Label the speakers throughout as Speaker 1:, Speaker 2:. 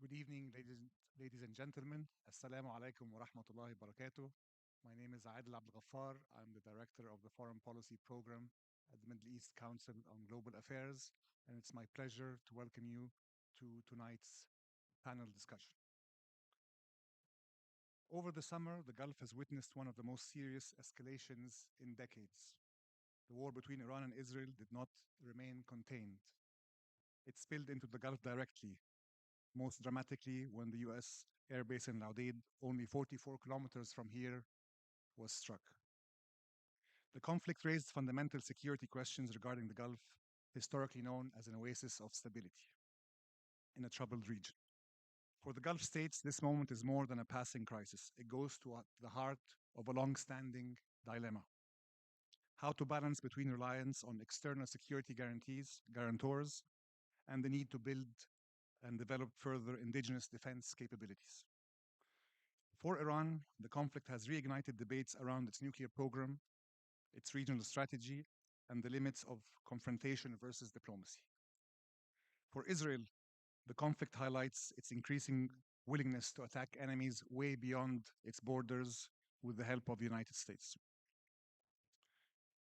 Speaker 1: Good evening, ladies and gentlemen. Assalamu alaikum wa rahmatullahi wa barakatuh. My name is Adil Abdel Ghaffar. I'm the director of the Foreign Policy Program at the Middle East Council on Global Affairs, and it's my pleasure to welcome you to tonight's panel discussion. Over the summer, the Gulf has witnessed one of the most serious escalations in decades. The war between Iran and Israel did not remain contained. It spilled into the Gulf directly, most dramatically when the US airbase in Al-Udeid, only 44 kilometers from here, was struck. The conflict raised fundamental security questions regarding the Gulf, historically known as an oasis of stability in a troubled region. For the Gulf states, this moment is more than a passing crisis. It goes to the heart of a long standing dilemma: how to balance between reliance on external security guarantors, and the need to build and develop further indigenous defense capabilities. For Iran, the conflict has reignited debates around its nuclear program, its regional strategy, and the limits of confrontation versus diplomacy. For Israel, the conflict highlights its increasing willingness to attack enemies way beyond its borders with the help of the United States.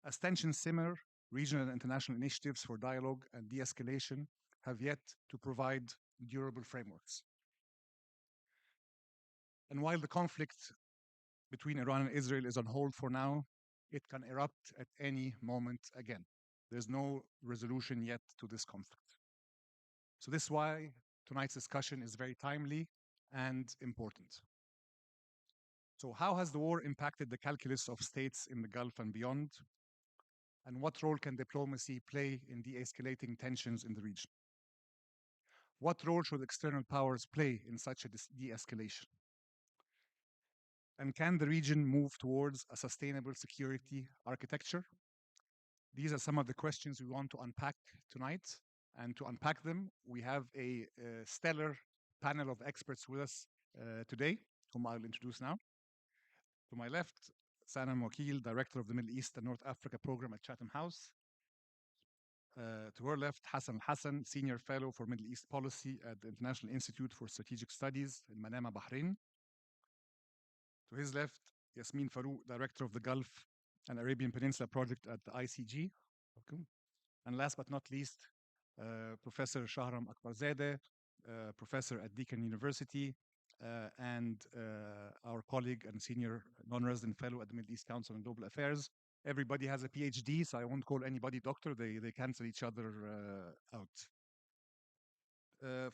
Speaker 1: As tensions simmer, regional and international initiatives for dialogue and de escalation have yet to provide durable frameworks. And while the conflict between Iran and Israel is on hold for now, it can erupt at any moment again. There's no resolution yet to this conflict. So, this is why tonight's discussion is very timely and important. So, how has the war impacted the calculus of states in the Gulf and beyond? And what role can diplomacy play in de escalating tensions in the region? What role should external powers play in such a de escalation? And can the region move towards a sustainable security architecture? These are some of the questions we want to unpack tonight. And to unpack them, we have a stellar panel of experts with us today, whom I'll introduce now. To my left, Sanam Wakil, Director of the Middle East and North Africa Program at Chatham House. To her left, Hassan Hassan, Senior Fellow for Middle East Policy at the International Institute for Strategic Studies in Manama, Bahrain. To his left, Yasmin Farouk, Director of the Gulf and Arabian Peninsula Project at the ICG. Welcome. And last but not least, Professor Shahram Akbarzadeh, professor at Deakin University, and our colleague and senior non-resident fellow at the Middle East Council on Global Affairs. Everybody has a PhD, so I won't call anybody doctor. They cancel each other out.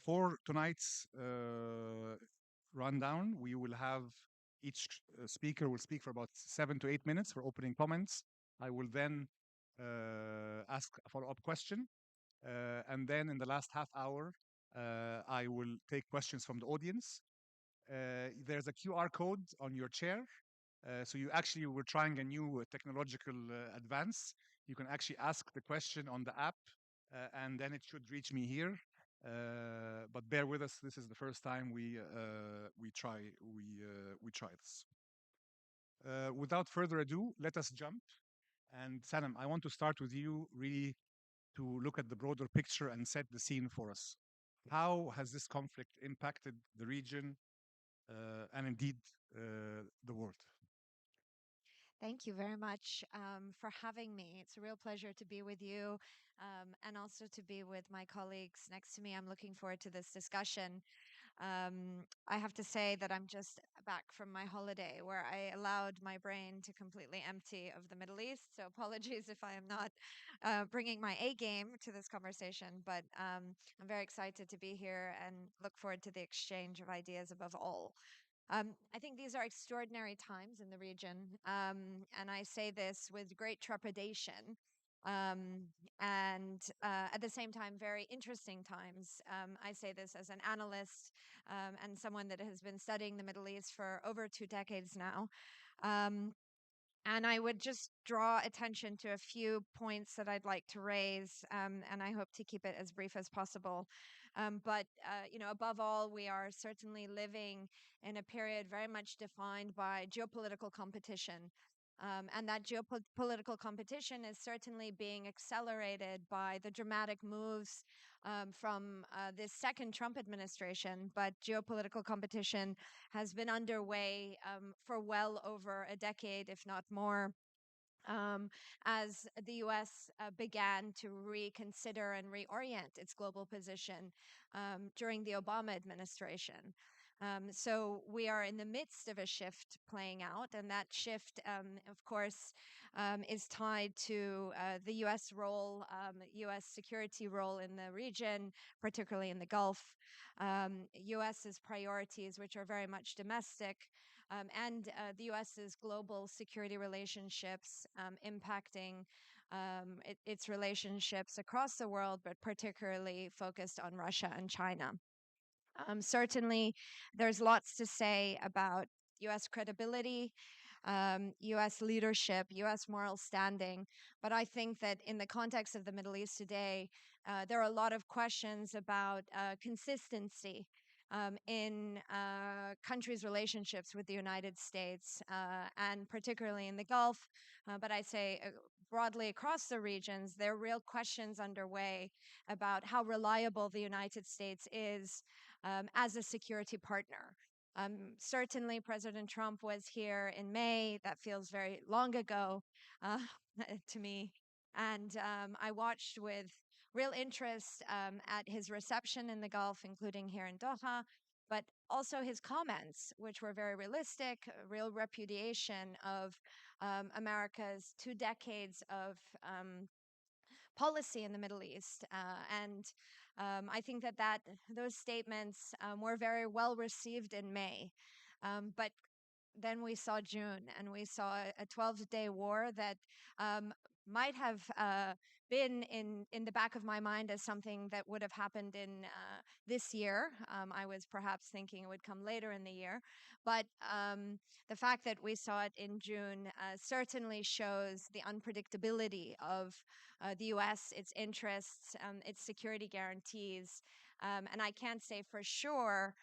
Speaker 1: For tonight's rundown, we will have each speaker will speak for about 7 to 8 minutes for opening comments. I will then ask a follow-up question. And then in the last half hour, I will take questions from the audience. There's a QR code on your chair. So we're trying a new technological advance. You can actually ask the question on the app, and then it should reach me here. But bear with us. This is the first time we try this. Without further ado, let us jump. And Sanam, I want to start with you, really, to look at the broader picture and set the scene for us. How has this conflict impacted the region and indeed the world?
Speaker 2: Thank you very much for having me. It's a real pleasure to be with you and also to be with my colleagues next to me. I'm looking forward to this discussion. I have to say that I'm just back from my holiday where I allowed my brain to completely empty of the Middle East. So apologies if I am not bringing my A game to this conversation, but I'm very excited to be here and look forward to the exchange of ideas above all. I think these are extraordinary times in the region, and I say this with great trepidation. Um, and at the same time, very interesting times. I say this as an analyst and someone that has been studying the Middle East for over 2 decades now. Um, and I would just draw attention to a few points that I'd like to raise, and I hope to keep it as brief as possible. But above all, we are certainly living in a period very much defined by geopolitical competition. And that geopolitical competition is certainly being accelerated by the dramatic moves from this second Trump administration. But geopolitical competition has been underway for well over a decade, if not more, um, as the US began to reconsider and reorient its global position during the Obama administration. So we are in the midst of a shift playing out, and that shift, of course, is tied to the US role, US security role in the region, particularly in the Gulf, US's priorities, which are very much domestic, and the US's global security relationships impacting its relationships across the world, but particularly focused on Russia and China. Certainly, there's lots to say about US credibility, US leadership, US moral standing. But I think that in the context of the Middle East today, there are a lot of questions about consistency in countries' relationships with the United States, and particularly in the Gulf. But I say broadly across the regions, there are real questions underway about how reliable the United States is as a security partner. Certainly, President Trump was here in May. That feels very long ago uh, to me. And I watched with real interest at his reception in the Gulf, including here in Doha, but also his comments, which were very realistic, real repudiation of America's 2 decades of policy in the Middle East. And I think that those statements were very well received in May. But then we saw June, and we saw a 12-day war that um, might have been in the back of my mind as something that would have happened in this year. I was perhaps thinking it would come later in the year, but the fact that we saw it in June certainly shows the unpredictability of the U.S., its interests, its security guarantees, and I can't say for sure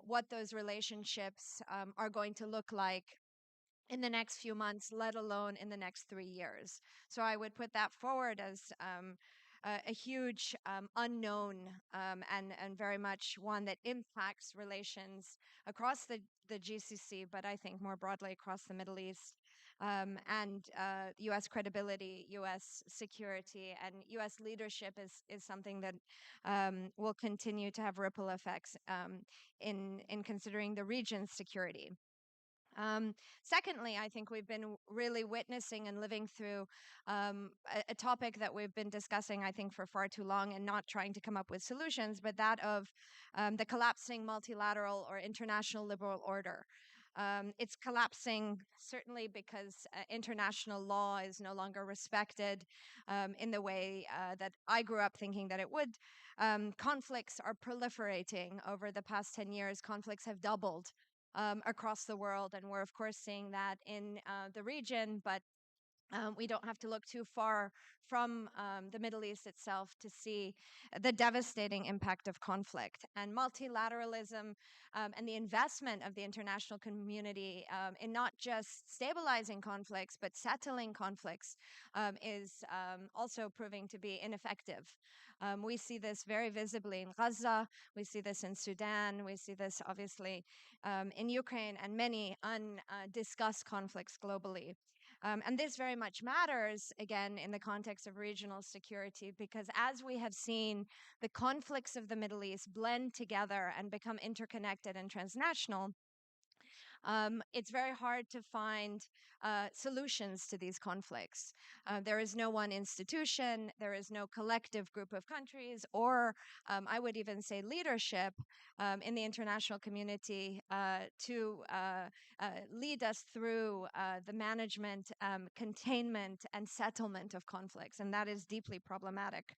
Speaker 2: what those relationships are going to look like in the next few months, let alone in the next 3 years. So I would put that forward as a huge unknown, and very much one that impacts relations across the GCC, but I think more broadly across the Middle East. And U.S. credibility, U.S. security, and U.S. leadership is something that will continue to have ripple effects in considering the region's security. Um, Secondly, I think we've been really witnessing and living through a topic that we've been discussing, I think, for far too long and not trying to come up with solutions, but that of the collapsing multilateral or international liberal order. It's collapsing certainly because international law is no longer respected in the way that I grew up thinking that it would. Conflicts are proliferating over the past 10 years. Conflicts have doubled across the world. And we're, of course, seeing that in the region, but we don't have to look too far from the Middle East itself to see the devastating impact of conflict. And multilateralism and the investment of the international community in not just stabilizing conflicts, but settling conflicts is also proving to be ineffective. We see this very visibly in Gaza, we see this in Sudan, we see this obviously in Ukraine and many undiscussed conflicts globally. And this very much matters, again, in the context of regional security, because as we have seen the conflicts of the Middle East blend together and become interconnected and transnational, it's very hard to find solutions to these conflicts. There is no one institution, there is no collective group of countries, or I would even say leadership in the international community to lead us through the management, containment, and settlement of conflicts. And that is deeply problematic.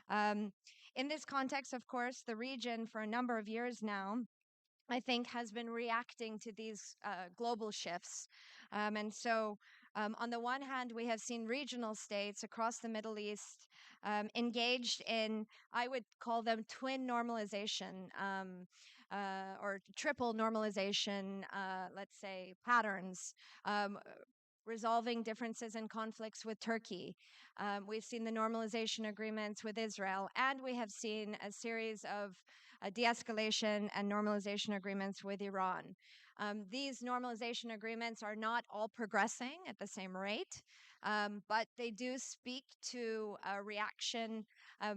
Speaker 2: Um, in this context, of course, the region for a number of years now I think has been reacting to these global shifts. And so, on the one hand, we have seen regional states across the Middle East engaged in, I would call them twin normalization or triple normalization, let's say, patterns. resolving differences and conflicts with Turkey. We've seen the normalization agreements with Israel, and we have seen a series of de-escalation and normalization agreements with Iran. These normalization agreements are not all progressing at the same rate, but they do speak to a reaction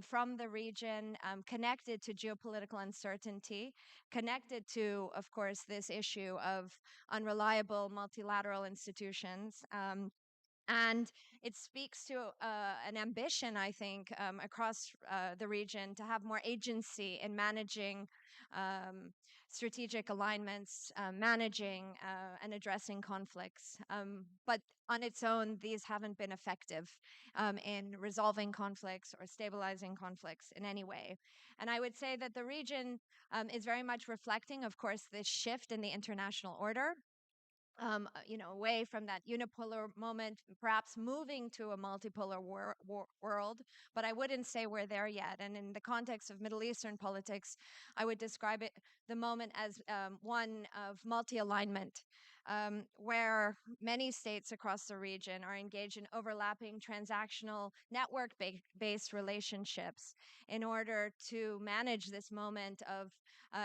Speaker 2: from the region connected to geopolitical uncertainty, connected to, of course, this issue of unreliable multilateral institutions. And it speaks to an ambition, I think, across the region to have more agency in managing um, strategic alignments, managing and addressing conflicts. But on its own, these haven't been effective in resolving conflicts or stabilizing conflicts in any way. And I would say that the region is very much reflecting, of course, this shift in the international order, away from that unipolar moment, perhaps moving to a multipolar world. But I wouldn't say we're there yet. And in the context of Middle Eastern politics, I would describe it the moment as one of multi-alignment, where many states across the region are engaged in overlapping transactional network-based relationships in order to manage this moment of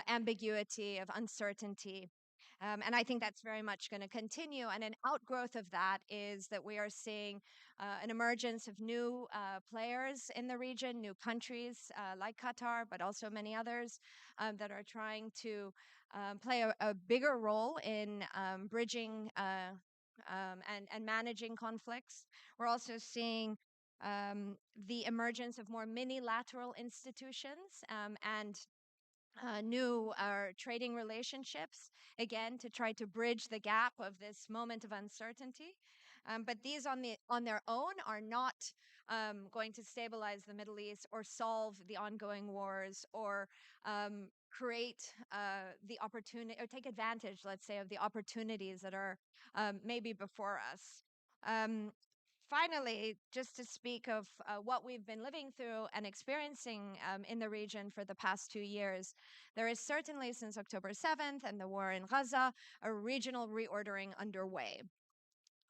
Speaker 2: ambiguity, of uncertainty. And I think that's very much going to continue. And an outgrowth of that is that we are seeing an emergence of new players in the region, new countries like Qatar, but also many others that are trying to play a bigger role in bridging and managing conflicts. We're also seeing the emergence of more minilateral institutions and new trading relationships, again, to try to bridge the gap of this moment of uncertainty. But these on their own are not going to stabilize the Middle East or solve the ongoing wars or create the opportunity or take advantage, let's say, of the opportunities that are maybe before us. Um, Finally, just to speak of what we've been living through and experiencing in the region for the past 2 years, there is certainly, since October 7th and the war in Gaza, a regional reordering underway.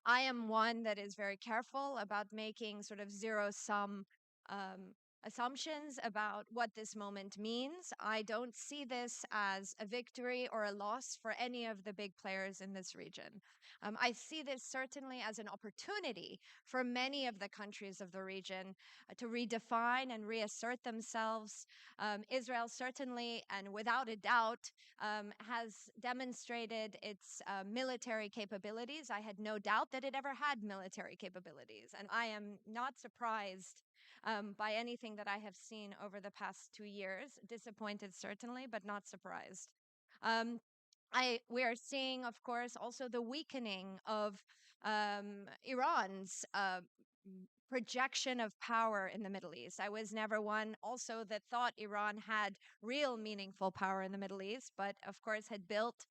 Speaker 2: I am one that is very careful about making sort of zero sum um, assumptions about what this moment means. I don't see this as a victory or a loss for any of the big players in this region. I see this certainly as an opportunity for many of the countries of the region to redefine and reassert themselves. Israel certainly, and without a doubt, has demonstrated its military capabilities. I had no doubt that it ever had military capabilities, and I am not surprised by anything that I have seen over the past 2 years. Disappointed, certainly, but not surprised. Um, we are seeing, of course, also the weakening of Iran's projection of power in the Middle East. I was never one also that thought Iran had real meaningful power in the Middle East, but of course had built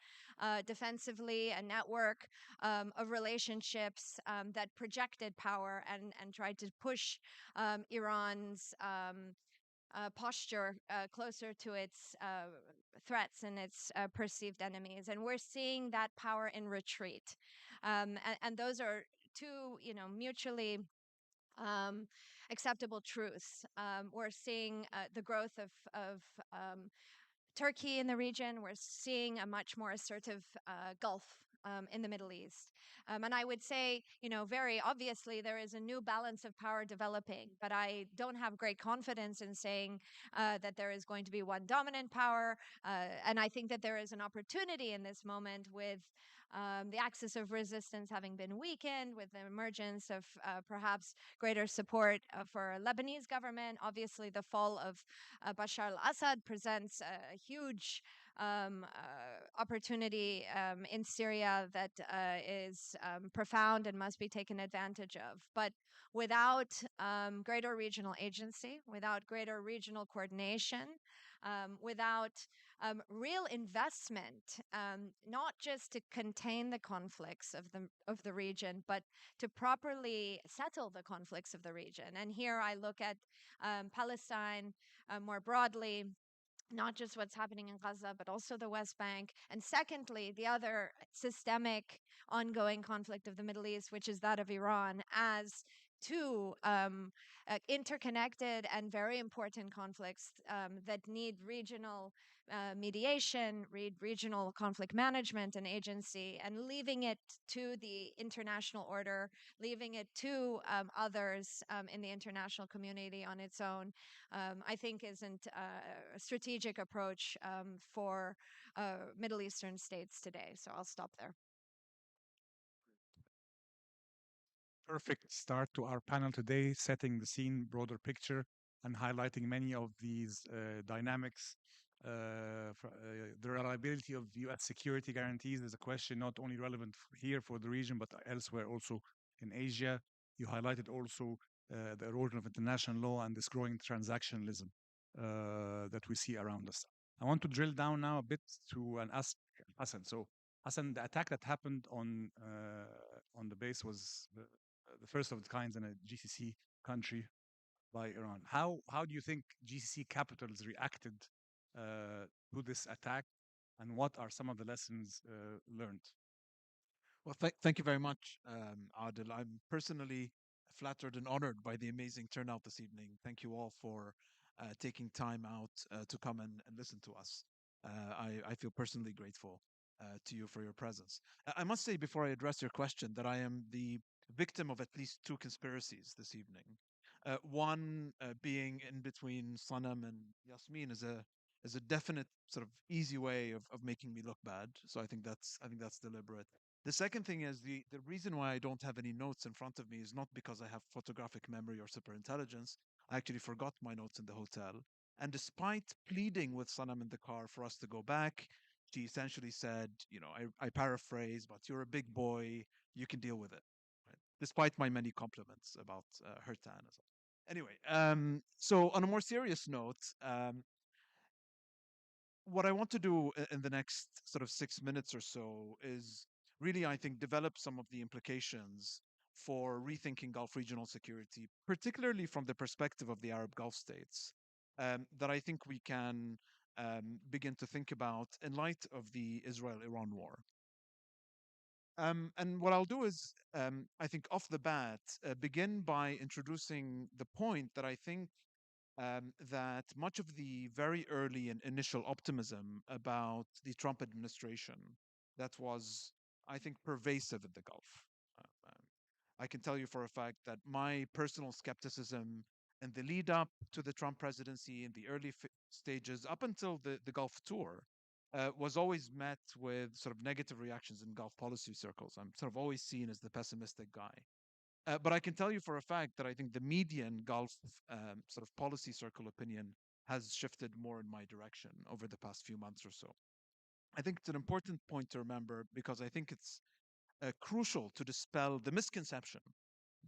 Speaker 2: defensively a network of relationships that projected power and tried to push Iran's posture closer to its threats and its perceived enemies. And we're seeing that power in retreat. And those are two, mutually um, acceptable truths. We're seeing the growth of Turkey in the region. We're seeing a much more assertive Gulf in the Middle East. And I would say, very obviously, there is a new balance of power developing, but I don't have great confidence in saying that there is going to be one dominant power. And I think that there is an opportunity in this moment with the axis of resistance having been weakened, with the emergence of perhaps greater support for a Lebanese government. Obviously, the fall of Bashar al-Assad presents a huge opportunity in Syria that is profound and must be taken advantage of. But without greater regional agency, without greater regional coordination, without real investment, not just to contain the conflicts of the region, but to properly settle the conflicts of the region. And here I look at Palestine more broadly, not just what's happening in Gaza, but also the West Bank. And secondly, the other systemic ongoing conflict of the Middle East, which is that of Iran, as two interconnected and very important conflicts that need regional mediation, regional conflict management and agency, and leaving it to the international order, leaving it to others in the international community on its own, I think isn't a strategic approach for Middle Eastern states today. So I'll stop there.
Speaker 1: Perfect start to our panel today, setting the scene, broader picture, and highlighting many of these dynamics. The reliability of U.S. security guarantees is a question not only relevant here for the region, but elsewhere also in Asia. You highlighted also the erosion of international law and this growing transactionalism that we see around us. I want to drill down now a bit to and ask Hassan. So, Hassan, the attack that happened on the base was the first of its kind in a GCC country by Iran. How do you think GCC capitals reacted to this attack, and what are some of the lessons learned?
Speaker 3: Well, thank you very much, Adil. I'm personally flattered and honored by the amazing turnout this evening. Thank you all for taking time out to come and listen to us. I feel personally grateful to you for your presence. I must say, before I address your question, that I am the victim of at least two conspiracies this evening. One being in between Sanam and Yasmin is a definite sort of easy way of making me look bad. So I think that's deliberate. The second thing is the reason why I don't have any notes in front of me is not because I have photographic memory or super intelligence. I actually forgot my notes in the hotel. And despite pleading with Sanam in the car for us to go back, she essentially said, you know, I paraphrase, but you're a big boy, you can deal with it. Right? Despite my many compliments about her tan as well. Anyway, so on a more serious note, what I want to do in the next sort of 6 minutes or so is really, I think, develop some of the implications for rethinking Gulf regional security, particularly from the perspective of the Arab Gulf states, that I think we can begin to think about in light of the Israel Iran war. And what I'll do is, I think, off the bat, begin by introducing the point that I think that much of the very early and initial optimism about the Trump administration that was, I think, pervasive in the Gulf. I can tell you for a fact that my personal skepticism in the lead up to the Trump presidency in the early stages, up until the Gulf tour, was always met with sort of negative reactions in Gulf policy circles. I'm sort of always seen as the pessimistic guy. But I can tell you for a fact that I think the median Gulf sort of policy circle opinion has shifted more in my direction over the past few months or so. I think it's an important point to remember because I think it's crucial to dispel the misconception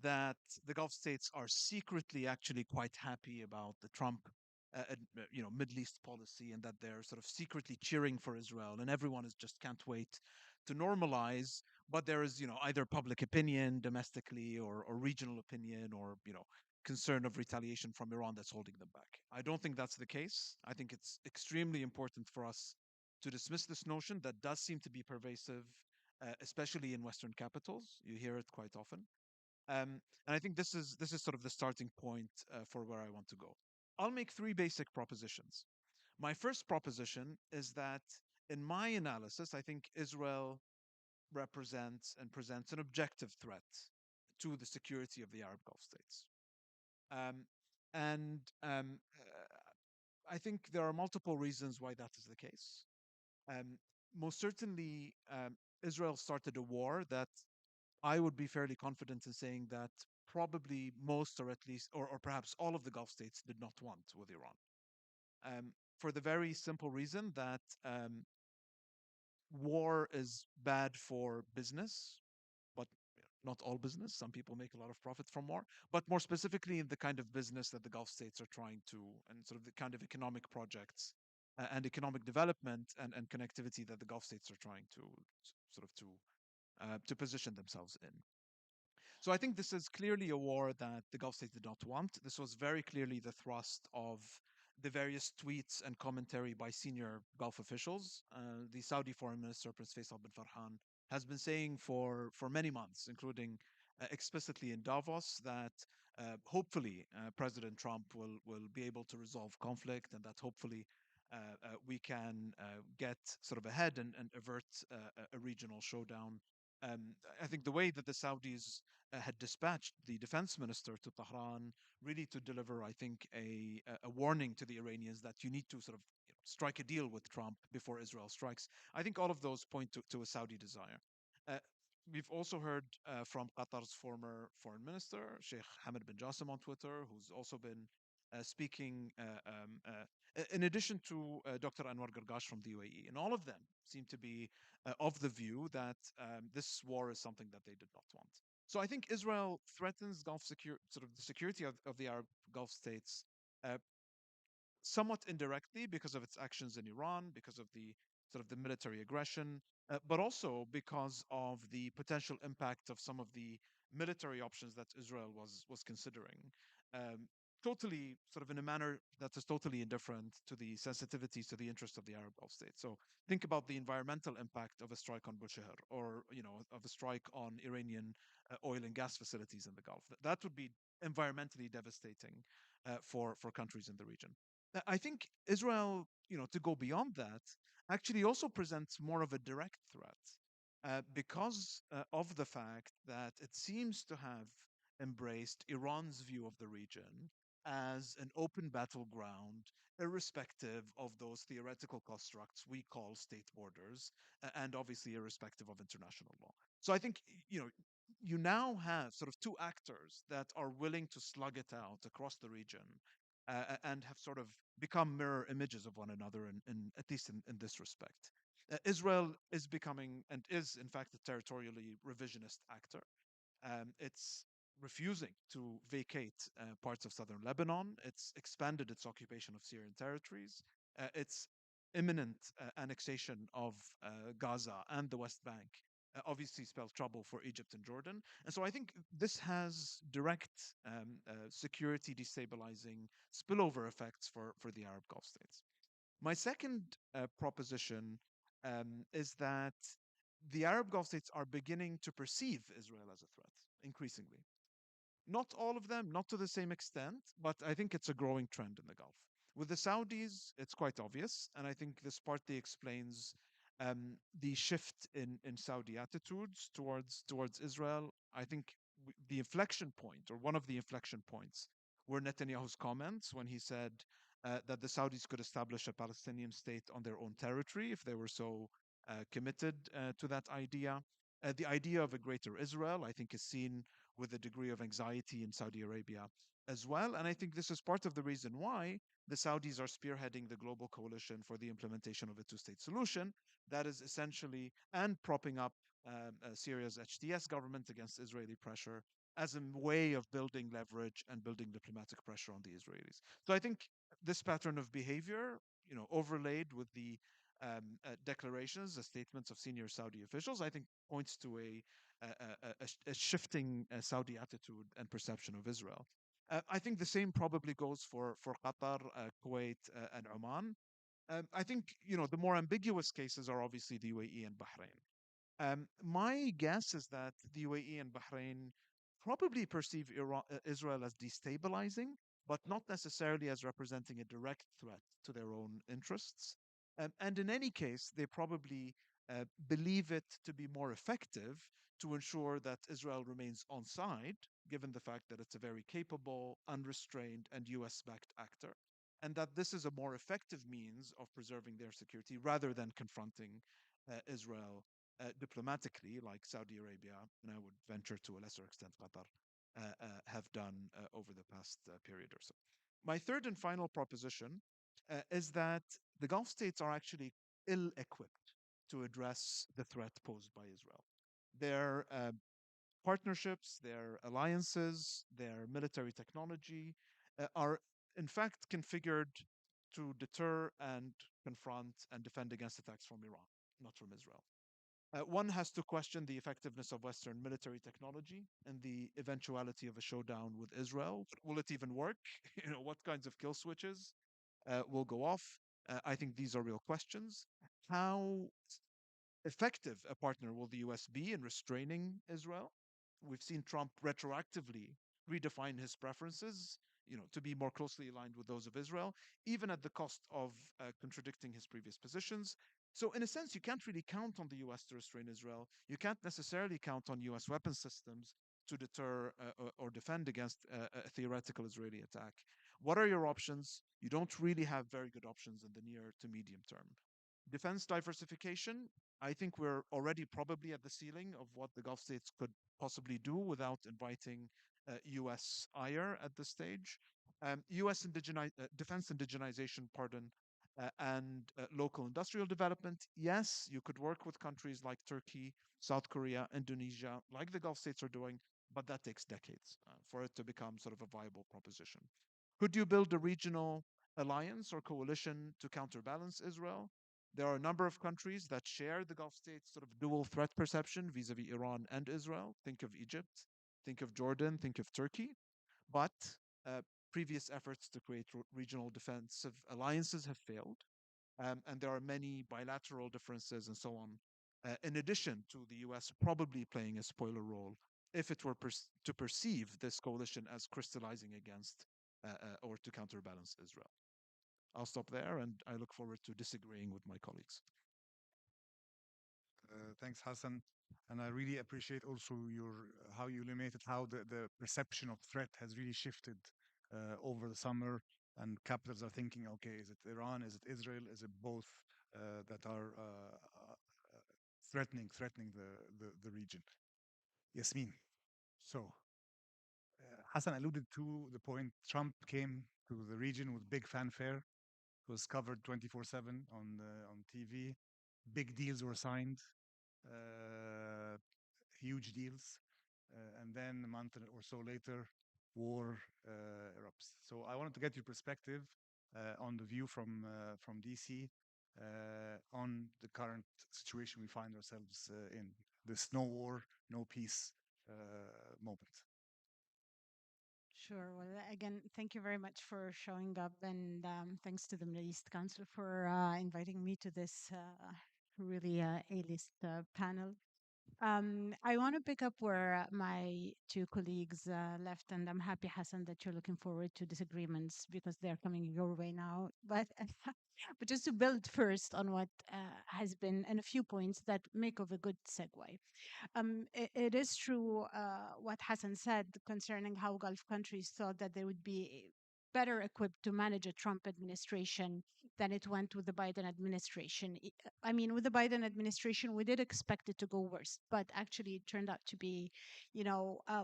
Speaker 3: that the Gulf states are secretly actually quite happy about the Trump, Middle East policy, and that they're sort of secretly cheering for Israel, and everyone is just can't wait to normalize. But there is, either public opinion domestically or regional opinion or concern of retaliation from Iran that's holding them back. I don't think that's the case. I think it's extremely important for us to dismiss this notion that does seem to be pervasive, especially in Western capitals. You hear it quite often. And I think this is sort of the starting point for where I want to go. I'll make three basic propositions. My first proposition is that in my analysis, I think Israel represents and presents an objective threat to the security of the Arab Gulf states. Um, and I think there are multiple reasons why that is the case. Um, Most certainly, Israel started a war that I would be fairly confident in saying that probably most, or at least, or perhaps all of the Gulf states did not want with Iran. For the very simple reason that war is bad for business, but not all business. Some people make a lot of profit from war, but more specifically in the kind of business that the Gulf states are trying to, and sort of the kind of economic projects and economic development and connectivity that the Gulf states are trying to sort of to position themselves in. So I think this is clearly a war that the Gulf states did not want. This was very clearly the thrust of the various tweets and commentary by senior Gulf officials. The Saudi Foreign Minister, Prince Faisal bin Farhan, has been saying for many months, including explicitly in Davos, that hopefully President Trump will be able to resolve conflict, and that hopefully we can get sort of ahead and avert a regional showdown. I think the way that the Saudis had dispatched the defense minister to Tehran, really to deliver, I think, a warning to the Iranians that you need to sort of strike a deal with Trump before Israel strikes. I think all of those point to a Saudi desire. Uh, we've also heard from Qatar's former foreign minister, Sheikh Hamad bin Jassim, on Twitter, who's also been speaking in addition to Dr. Anwar Gargash from the UAE. And all of them seem to be of the view that this war is something that they did not want. So I think Israel threatens sort of the security of the Arab Gulf states uh, somewhat indirectly because of its actions in Iran, because of the sort of the military aggression, but also because of the potential impact of some of the military options that Israel was considering. Um, Totally sort of in a manner that is totally indifferent to the sensitivities to the interest of the Arab Gulf states. So think about the environmental impact of a strike on Bushehr, or of a strike on Iranian oil and gas facilities in the Gulf. That would be environmentally devastating for countries in the region. I think Israel, to go beyond that, actually also presents more of a direct threat because of the fact that it seems to have embraced Iran's view of the region as an open battleground, irrespective of those theoretical constructs we call state borders, and obviously irrespective of international law. So I think, you now have sort of two actors that are willing to slug it out across the region and have sort of become mirror images of one another, at least in this respect. Israel is becoming and is, in fact, a territorially revisionist actor. It's refusing to vacate parts of southern Lebanon. It's expanded its occupation of Syrian territories. Its imminent annexation of Gaza and the West Bank obviously spelled trouble for Egypt and Jordan. And so I think this has direct security destabilizing spillover effects for the Arab Gulf states. My second proposition is that the Arab Gulf states are beginning to perceive Israel as a threat increasingly. Not all of them, not to the same extent, but I think it's a growing trend in the Gulf. With the Saudis, it's quite obvious, and I think this partly explains the shift in Saudi attitudes towards Israel. I think the inflection point, or one of the inflection points, were Netanyahu's comments when he said that the Saudis could establish a Palestinian state on their own territory if they were so committed to that idea. The idea of a greater Israel, I think, is seen with a degree of anxiety in Saudi Arabia as well. And I think this is part of the reason why the Saudis are spearheading the global coalition for the implementation of a two-state solution that is essentially and propping up Syria's HTS government against Israeli pressure as a way of building leverage and building diplomatic pressure on the Israelis. So I think this pattern of behavior, overlaid with the declarations, the statements of senior Saudi officials, I think points to a shifting Saudi attitude and perception of Israel. I think the same probably goes for Qatar, Kuwait, and Oman. I think the more ambiguous cases are obviously the UAE and Bahrain. My guess is that the UAE and Bahrain probably perceive Israel as destabilizing, but not necessarily as representing a direct threat to their own interests. And in any case, they probably believe it to be more effective to ensure that Israel remains on side, given the fact that it's a very capable, unrestrained, and US backed actor, and that this is a more effective means of preserving their security rather than confronting Israel diplomatically, like Saudi Arabia, and I would venture to a lesser extent Qatar, have done over the past period or so. My third and final proposition is that the Gulf states are actually ill equipped to address the threat posed by Israel. Their partnerships, their alliances, their military technology are in fact configured to deter and confront and defend against attacks from Iran, not from Israel. One has to question the effectiveness of Western military technology and the eventuality of a showdown with Israel. Will it even work? What kinds of kill switches will go off? I think these are real questions. How effective a partner will the US be in restraining Israel? We've seen Trump retroactively redefine his preferences, to be more closely aligned with those of Israel, even at the cost of contradicting his previous positions. So, in a sense, you can't really count on the US to restrain Israel. You can't necessarily count on US weapon systems to deter or defend against a theoretical Israeli attack. What are your options? You don't really have very good options in the near to medium term. Defense diversification, I think we're already probably at the ceiling of what the Gulf states could possibly do without inviting US ire at this stage. US defense indigenization, pardon, and local industrial development. Yes, you could work with countries like Turkey, South Korea, Indonesia, like the Gulf states are doing, but that takes decades for it to become sort of a viable proposition. Could you build a regional alliance or coalition to counterbalance Israel? There are a number of countries that share the Gulf states' sort of dual threat perception vis-a-vis Iran and Israel. Think of Egypt, think of Jordan, think of Turkey. But uh, previous efforts to create regional defensive alliances have failed. And there are many bilateral differences and so on, in addition to the US probably playing a spoiler role if it were to perceive this coalition as crystallizing against or to counterbalance Israel. I'll stop there, and I look forward to disagreeing with my colleagues.
Speaker 1: Thanks, Hassan. And I really appreciate also your how you illuminated how the perception of threat has really shifted over the summer, and capitals are thinking, okay, is it Iran, is it Israel, is it both that are threatening the region? Yasmin. So Hassan alluded to the point. Trump came to the region with big fanfare. It was covered 24/7 on TV. Big deals were signed. Uh, Huge deals. And then a month or so later, war erupts. So I wanted to get your perspective on the view from DC on the current situation we find ourselves in. This no war, no peace moment.
Speaker 4: Sure. Well, again, thank you very much for showing up, and thanks to the Middle East Council for inviting me to this really A-list panel. I want to pick up where my two colleagues left, and I'm happy, Hassan, that you're looking forward to disagreements because they're coming your way now. But but just to build first on what has been, and a few points that make of a good segue. It is true what Hassan said concerning how Gulf countries thought that they would be better equipped to manage a Trump administration than it went with the Biden administration. I mean, with the Biden administration, we did expect it to go worse, but actually it turned out to be,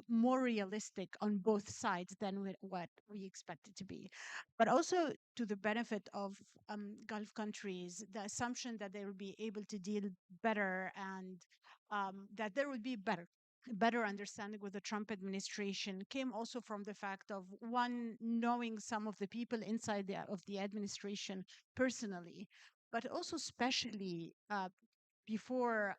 Speaker 4: more realistic on both sides than what we expected to be. But also to the benefit of Gulf countries, the assumption that they will be able to deal better and that there would be better understanding with the Trump administration came also from the fact of one knowing some of the people inside of the administration personally, but also especially before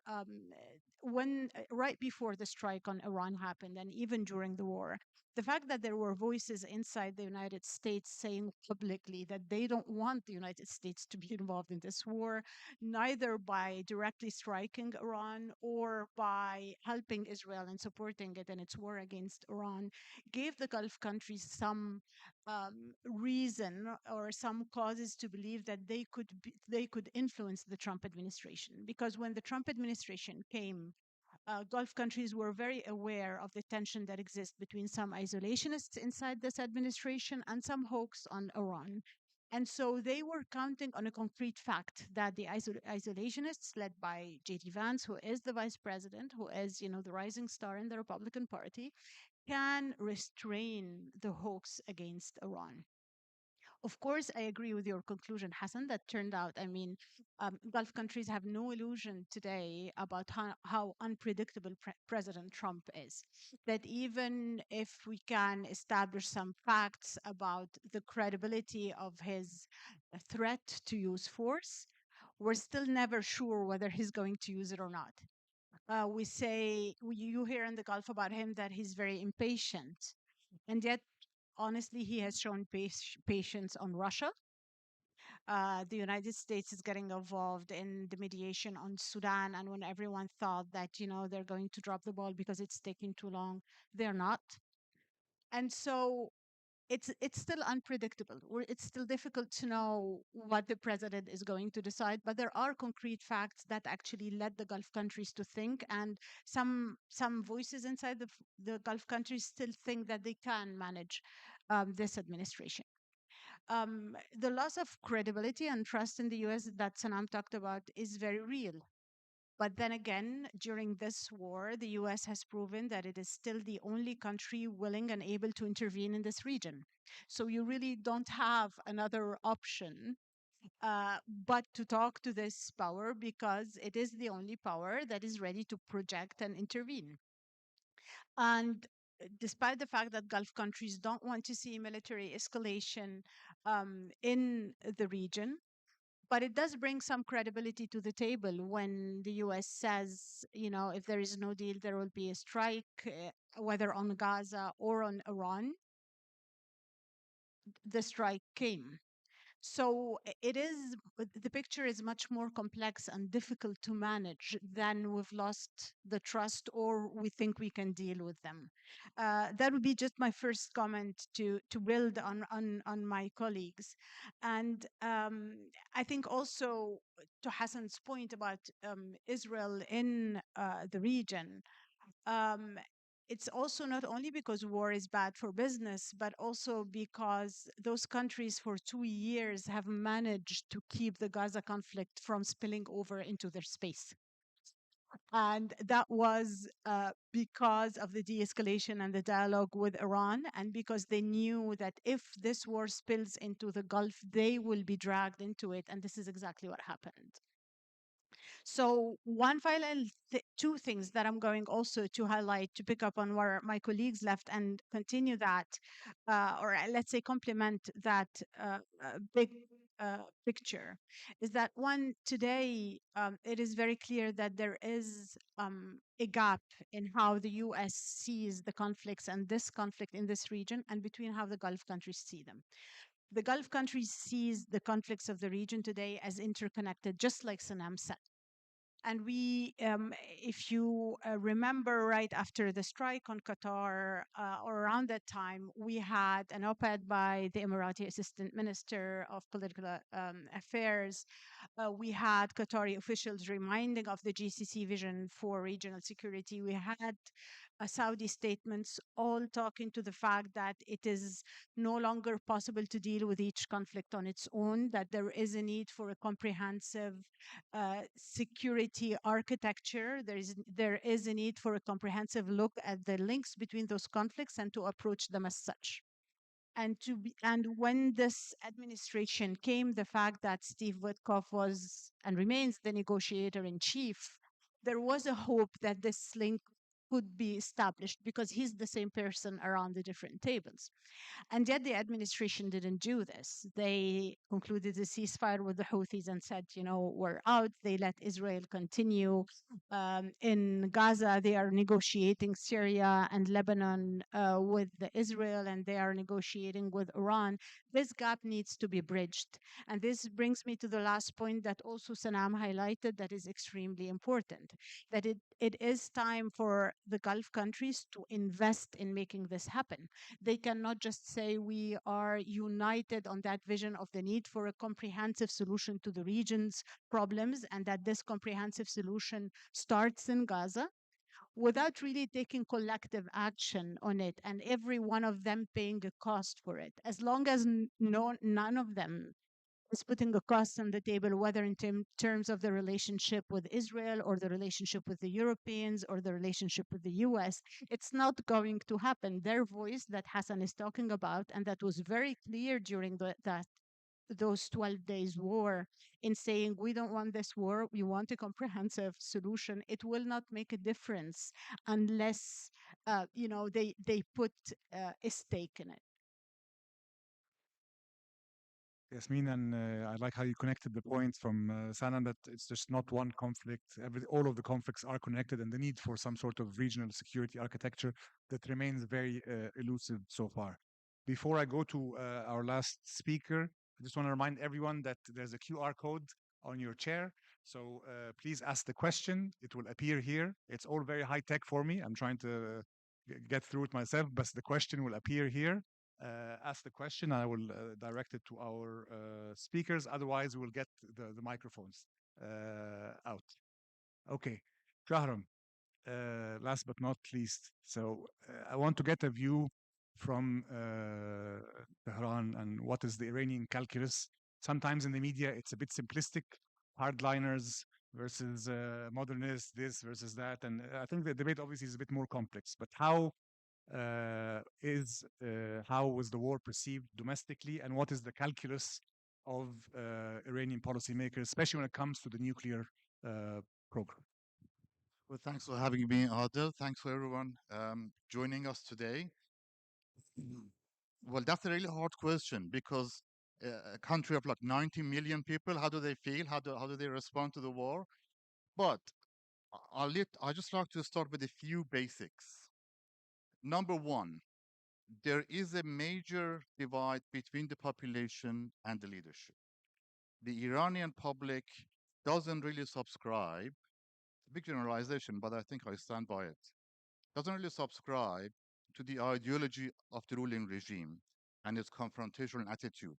Speaker 4: when right before the strike on Iran happened and even during the war, the fact that there were voices inside the United States saying publicly that they don't want the United States to be involved in this war, neither by directly striking Iran or by helping Israel and supporting it in its war against Iran, gave the Gulf countries some reason or some causes to believe that they could influence the Trump administration. Because when the Trump administration came, Gulf countries were very aware of the tension that exists between some isolationists inside this administration and some hawks on Iran. And so they were counting on a concrete fact that the isolationists, led by J.D. Vance, who is the vice president, who is, the rising star in the Republican Party, can restrain the hawks against Iran. Of course, I agree with your conclusion, Hassan, that turned out, I mean, Gulf countries have no illusion today about how unpredictable President Trump is. That even if we can establish some facts about the credibility of his threat to use force, we're still never sure whether he's going to use it or not. You hear in the Gulf about him that he's very impatient. And yet, honestly, he has shown patience on Russia. The United States is getting involved in the mediation on Sudan, and when everyone thought that they're going to drop the ball because it's taking too long, they're not. And so it's still unpredictable. It's still difficult to know what the president is going to decide, but there are concrete facts that actually led the Gulf countries to think, and some voices inside the Gulf countries still think that they can manage this administration. The loss of credibility and trust in the US that Sanam talked about is very real. But then again, during this war, the US has proven that it is still the only country willing and able to intervene in this region. So you really don't have another option but to talk to this power, because it is the only power that is ready to project and intervene. And despite the fact that Gulf countries don't want to see military escalation in the region, but it does bring some credibility to the table when the US says, if there is no deal, there will be a strike, whether on Gaza or on Iran. The strike came. So the picture is much more complex and difficult to manage than we've lost the trust or we think we can deal with them. That would be just my first comment to build on my colleagues. And I think also to Hassan's point about Israel in the region, um, it's also not only because war is bad for business, but also because those countries for 2 years have managed to keep the Gaza conflict from spilling over into their space. And that was because of the de-escalation and the dialogue with Iran, and because they knew that if this war spills into the Gulf, they will be dragged into it. And this is exactly what happened. So one final two things that I'm going also to highlight to pick up on where my colleagues left and continue that, or let's say complement that big picture, is that one, today it is very clear that there is a gap in how the US sees the conflicts and this conflict in this region, and between how the Gulf countries see them. The Gulf countries sees the conflicts of the region today as interconnected, just like Sanam said. And if you remember, right after the strike on Qatar, or around that time, we had an op-ed by the Emirati Assistant Minister of Political Affairs. We had Qatari officials reminding of the GCC vision for regional security. We had Saudi statements all talking to the fact that it is no longer possible to deal with each conflict on its own, that there is a need for a comprehensive security architecture. There is a need for a comprehensive look at the links between those conflicts and to approach them as such. And when this administration came, the fact that Steve Witkoff was and remains the negotiator in chief, there was a hope that this link could be established because he's the same person around the different tables. And yet the administration didn't do this. They concluded a ceasefire with the Houthis and said, we're out. They let Israel continue. In Gaza, they are negotiating Syria and Lebanon with Israel, and they are negotiating with Iran. This gap needs to be bridged. And this brings me to the last point that also Sanam highlighted that is extremely important, that it is time for the Gulf countries to invest in making this happen. They cannot just say we are united on that vision of the need for a comprehensive solution to the region's problems, and that this comprehensive solution starts in Gaza, without really taking collective action on it and every one of them paying a cost for it. As long as none of them is putting a cost on the table, whether in terms of the relationship with Israel or the relationship with the Europeans or the relationship with the US, it's not going to happen. Their voice that Hassan is talking about, and that was very clear during those 12 days war, in saying we don't want this war, we want a comprehensive solution, it will not make a difference unless they put a stake in it.
Speaker 1: Yasmin, and I like how you connected the point from Sanan that it's just not one conflict. All of the conflicts are connected, and the need for some sort of regional security architecture that remains very elusive so far. Before I go to our last speaker, I just want to remind everyone that there's a QR code on your chair. So please ask the question. It will appear here. It's all very high tech for me. I'm trying to get through it myself, but the question will appear here. Ask the question. I will direct it to our speakers. Otherwise, we'll get the microphones out. Okay. Shahram, last but not least. So I want to get a view from Tehran and what is the Iranian calculus. Sometimes in the media, it's a bit simplistic, hardliners versus modernists, this versus that. And I think the debate obviously is a bit more complex. But how was the war perceived domestically, and what is the calculus of Iranian policymakers, especially when it comes to the nuclear program?
Speaker 5: Well, thanks for having me, Adel. Thanks for everyone joining us today. Well, that's a really hard question because a country of like 90 million people, how do they feel? How do they respond to the war? But I just like to start with a few basics. Number one, there is a major divide between the population and the leadership. The Iranian public doesn't really subscribe. It's a big generalization, but I think I stand by it. Doesn't really subscribe to the ideology of the ruling regime and its confrontational attitude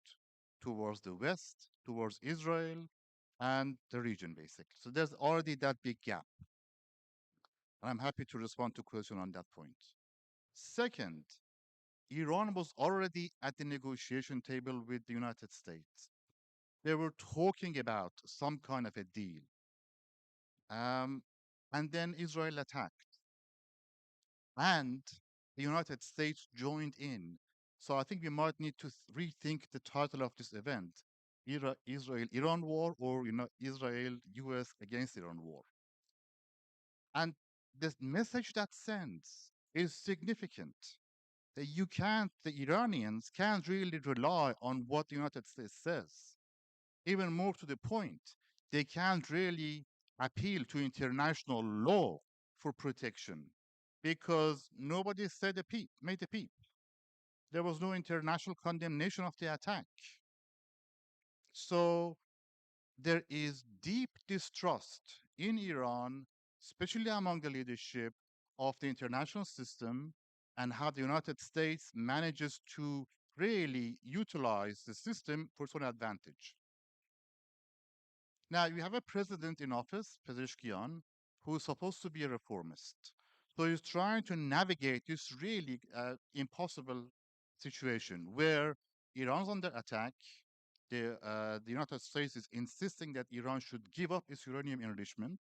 Speaker 5: towards the West, towards Israel, and the region, basically. So there's already that big gap. And I'm happy to respond to question on that point. Second, Iran was already at the negotiation table with the United States. They were talking about some kind of a deal. And then Israel attacked. And the United States joined in. So I think we might need to rethink the title of this event: Israel-Iran war, or Israel-US against Iran war. And the message that sends is significant. That the Iranians can't really rely on what the United States says. Even more to the point, they can't really appeal to international law for protection because nobody made a peep. There was no international condemnation of the attack. So there is deep distrust in Iran, especially among the leadership of the international system, and how the United States manages to really utilize the system for its own advantage. Now, you have a president in office, Pezeshkian, who is supposed to be a reformist. So he's trying to navigate this really impossible situation where Iran's under attack. The United States is insisting that Iran should give up its uranium enrichment.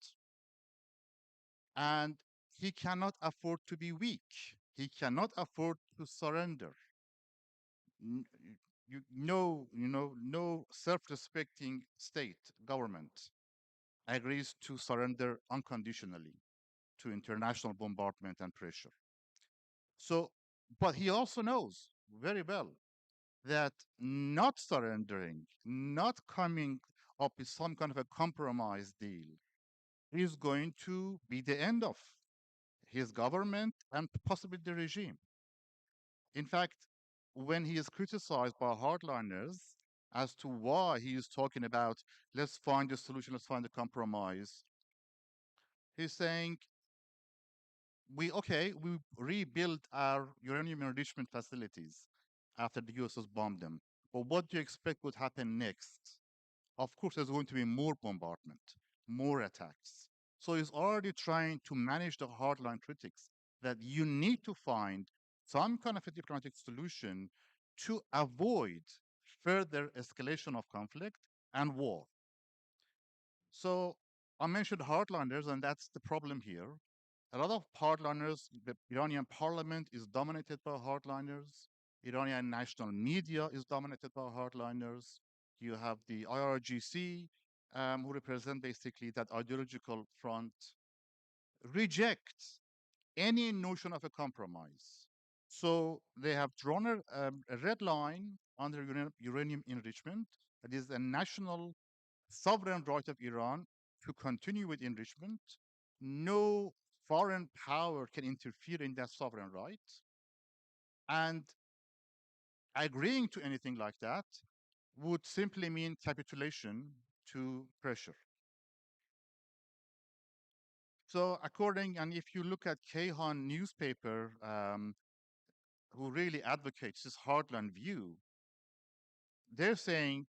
Speaker 5: And he cannot afford to be weak. He cannot afford to surrender. No self-respecting state government agrees to surrender unconditionally to international bombardment and pressure. So, but he also knows very well that not surrendering, not coming up with some kind of a compromise deal is going to be the end of his government and possibly the regime. In fact, when he is criticized by hardliners as to why he is talking about let's find a solution, let's find a compromise, he's saying we rebuilt our uranium enrichment facilities after the US has bombed them. But what do you expect would happen next? Of course, there's going to be more bombardment, more attacks. So he's already trying to manage the hardline critics that you need to find some kind of a diplomatic solution to avoid further escalation of conflict and war. So I mentioned hardliners, and that's the problem here. A lot of hardliners, the Iranian parliament is dominated by hardliners. Iranian national media is dominated by hardliners. You have the IRGC, who represent basically that ideological front, reject any notion of a compromise. So they have drawn a red line under uranium enrichment. That is a national sovereign right of Iran to continue with enrichment. No foreign power can interfere in that sovereign right. And agreeing to anything like that would simply mean capitulation to pressure. So and if you look at Kayhan newspaper, who really advocates this hardline view, they're saying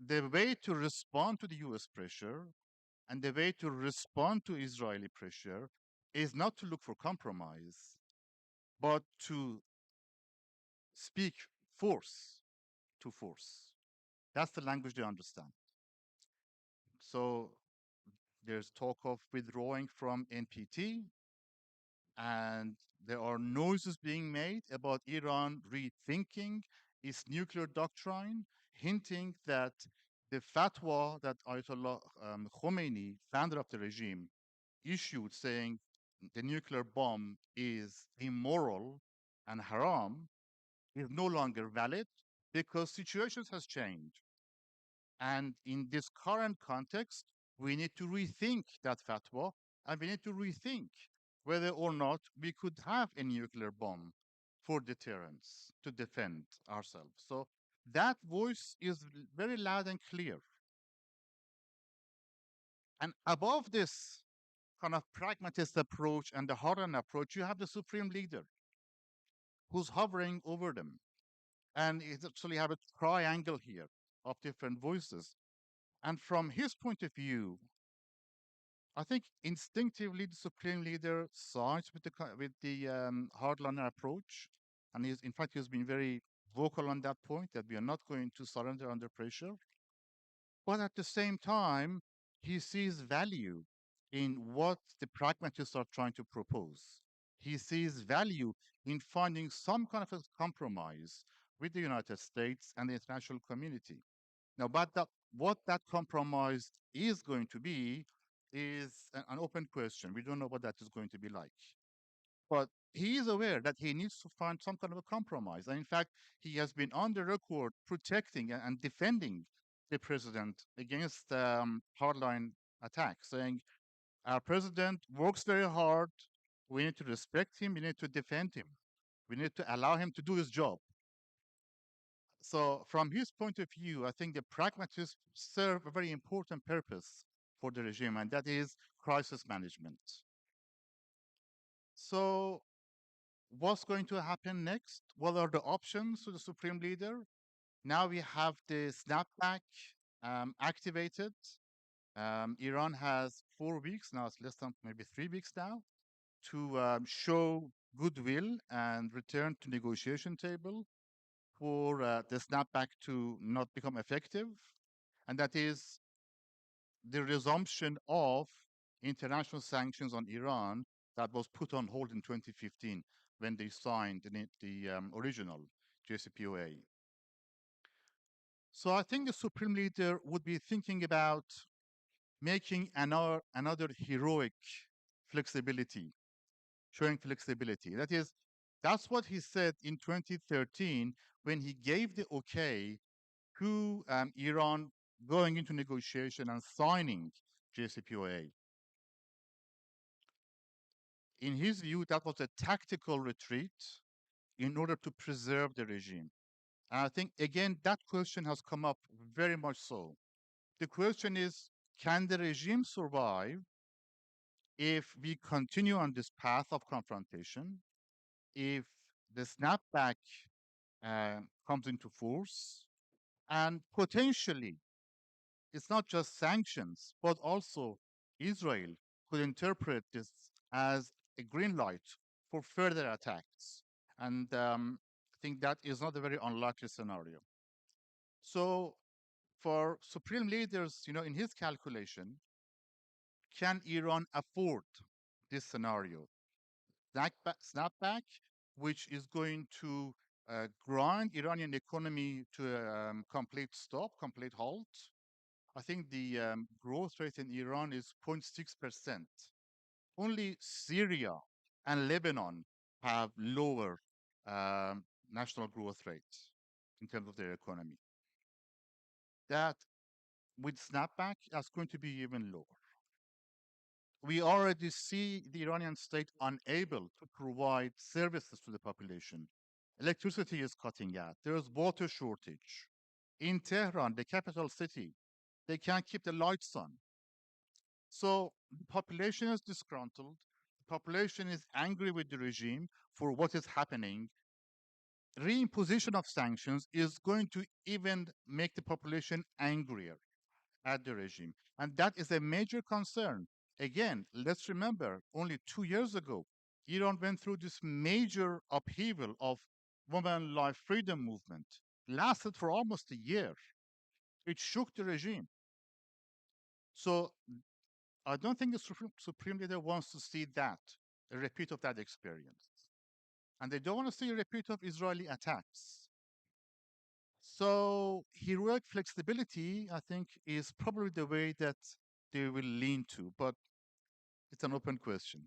Speaker 5: the way to respond to the US pressure and the way to respond to Israeli pressure is not to look for compromise, but to speak force to force. That's the language they understand. So there's talk of withdrawing from NPT, and there are noises being made about Iran rethinking its nuclear doctrine, hinting that the fatwa that Ayatollah Khomeini, founder of the regime, issued saying the nuclear bomb is immoral and haram is no longer valid because situations has changed. And in this current context, we need to rethink that fatwa, and we need to rethink whether or not we could have a nuclear bomb for deterrence to defend ourselves. So that voice is very loud and clear. And above this kind of pragmatist approach and the hardened approach, you have the supreme leader who's hovering over them. And it actually have a triangle here of different voices. And from his point of view, I think instinctively the supreme leader sides with the hardliner approach, and in fact he's been very vocal on that point that we are not going to surrender under pressure. But at the same time, he sees value in what the pragmatists are trying to propose. He sees value in finding some kind of a compromise with the United States and the international community. Now, what that compromise is going to be is an open question. We don't know what that is going to be like. But he is aware that he needs to find some kind of a compromise. And in fact, he has been on the record protecting and defending the president against hardline attacks, saying, our president works very hard. We need to respect him. We need to defend him. We need to allow him to do his job. So, from his point of view, I think the pragmatists serve a very important purpose for the regime, and that is crisis management. So, what's going to happen next? What are the options to the supreme leader? Now we have the snapback activated. Iran has 4 weeks, now it's less than maybe 3 weeks now, to show goodwill and return to negotiation table for the snapback to not become effective. And that is the resumption of international sanctions on Iran that was put on hold in 2015 when they signed the original JCPOA. So I think the supreme leader would be thinking about making another heroic flexibility, showing flexibility. That's what he said in 2013 when he gave the okay to Iran going into negotiation and signing JCPOA. In his view, that was a tactical retreat in order to preserve the regime. And I think, again, that question has come up very much so. The question is, can the regime survive if we continue on this path of confrontation, if the snapback comes into force, and potentially it's not just sanctions, but also Israel could interpret this as a green light for further attacks. And I think that is not a very unlikely scenario. So for supreme leaders, in his calculation, can Iran afford this scenario? Snapback, which is going to grind Iranian economy to a complete stop, complete halt. I think the growth rate in Iran is 0.6%. Only Syria and Lebanon have lower national growth rates in terms of their economy. That with snapback, that's going to be even lower. We already see the Iranian state unable to provide services to the population. Electricity is cutting out. There is water shortage. in Tehran, the capital city. They can't keep the lights on. So the population is disgruntled. The population is angry with the regime for what is happening. Reimposition of sanctions is going to even make the population angrier at the regime. And that is a major concern. Again, let's remember only 2 years ago, Iran went through this major upheaval of women life freedom movement, lasted for almost a year. It shook the regime. So I don't think the Supreme Leader wants to see that, a repeat of that experience. And they don't want to see a repeat of Israeli attacks. So heroic flexibility, I think, is probably the way that they will lean to, but it's an open question.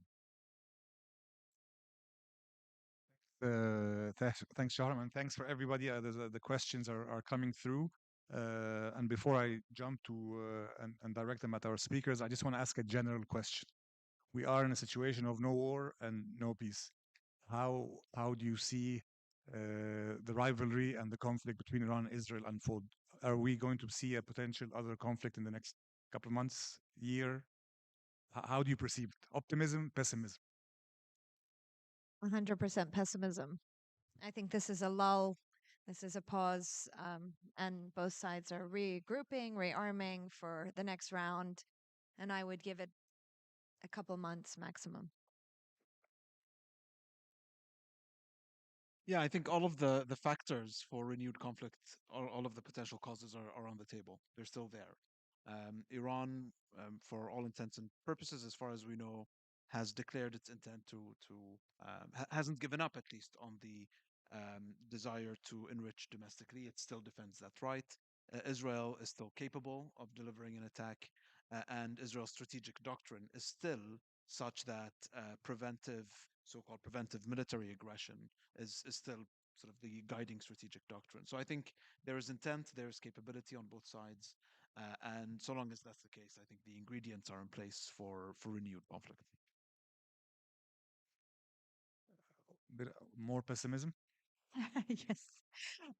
Speaker 1: Thanks, Shahram, and thanks for everybody. The questions are coming through. And before I jump to and direct them at our speakers, I just want to ask a general question. We are in a situation of no war and no peace. How do you see the rivalry and the conflict between Iran and Israel unfold? Are we going to see a potential other conflict in the next couple of months, year? How do you perceive it? Optimism, pessimism?
Speaker 2: 100% pessimism. I think this is a lull. This is a pause, and both sides are regrouping, rearming for the next round. And I would give it a couple months maximum.
Speaker 3: Yeah, I think all of the factors for renewed conflict, all of the potential causes are on the table. They're still there. Iran, for all intents and purposes, as far as we know, has declared its intent to hasn't given up, at least, on the desire to enrich domestically. It still defends that right. Israel is still capable of delivering an attack, and Israel's strategic doctrine is still such that so-called preventive military aggression is still sort of the guiding strategic doctrine. So I think there is intent, there is capability on both sides, and so long as that's the case, I think the ingredients are in place for renewed conflict.
Speaker 1: Bit more pessimism?
Speaker 4: Yes.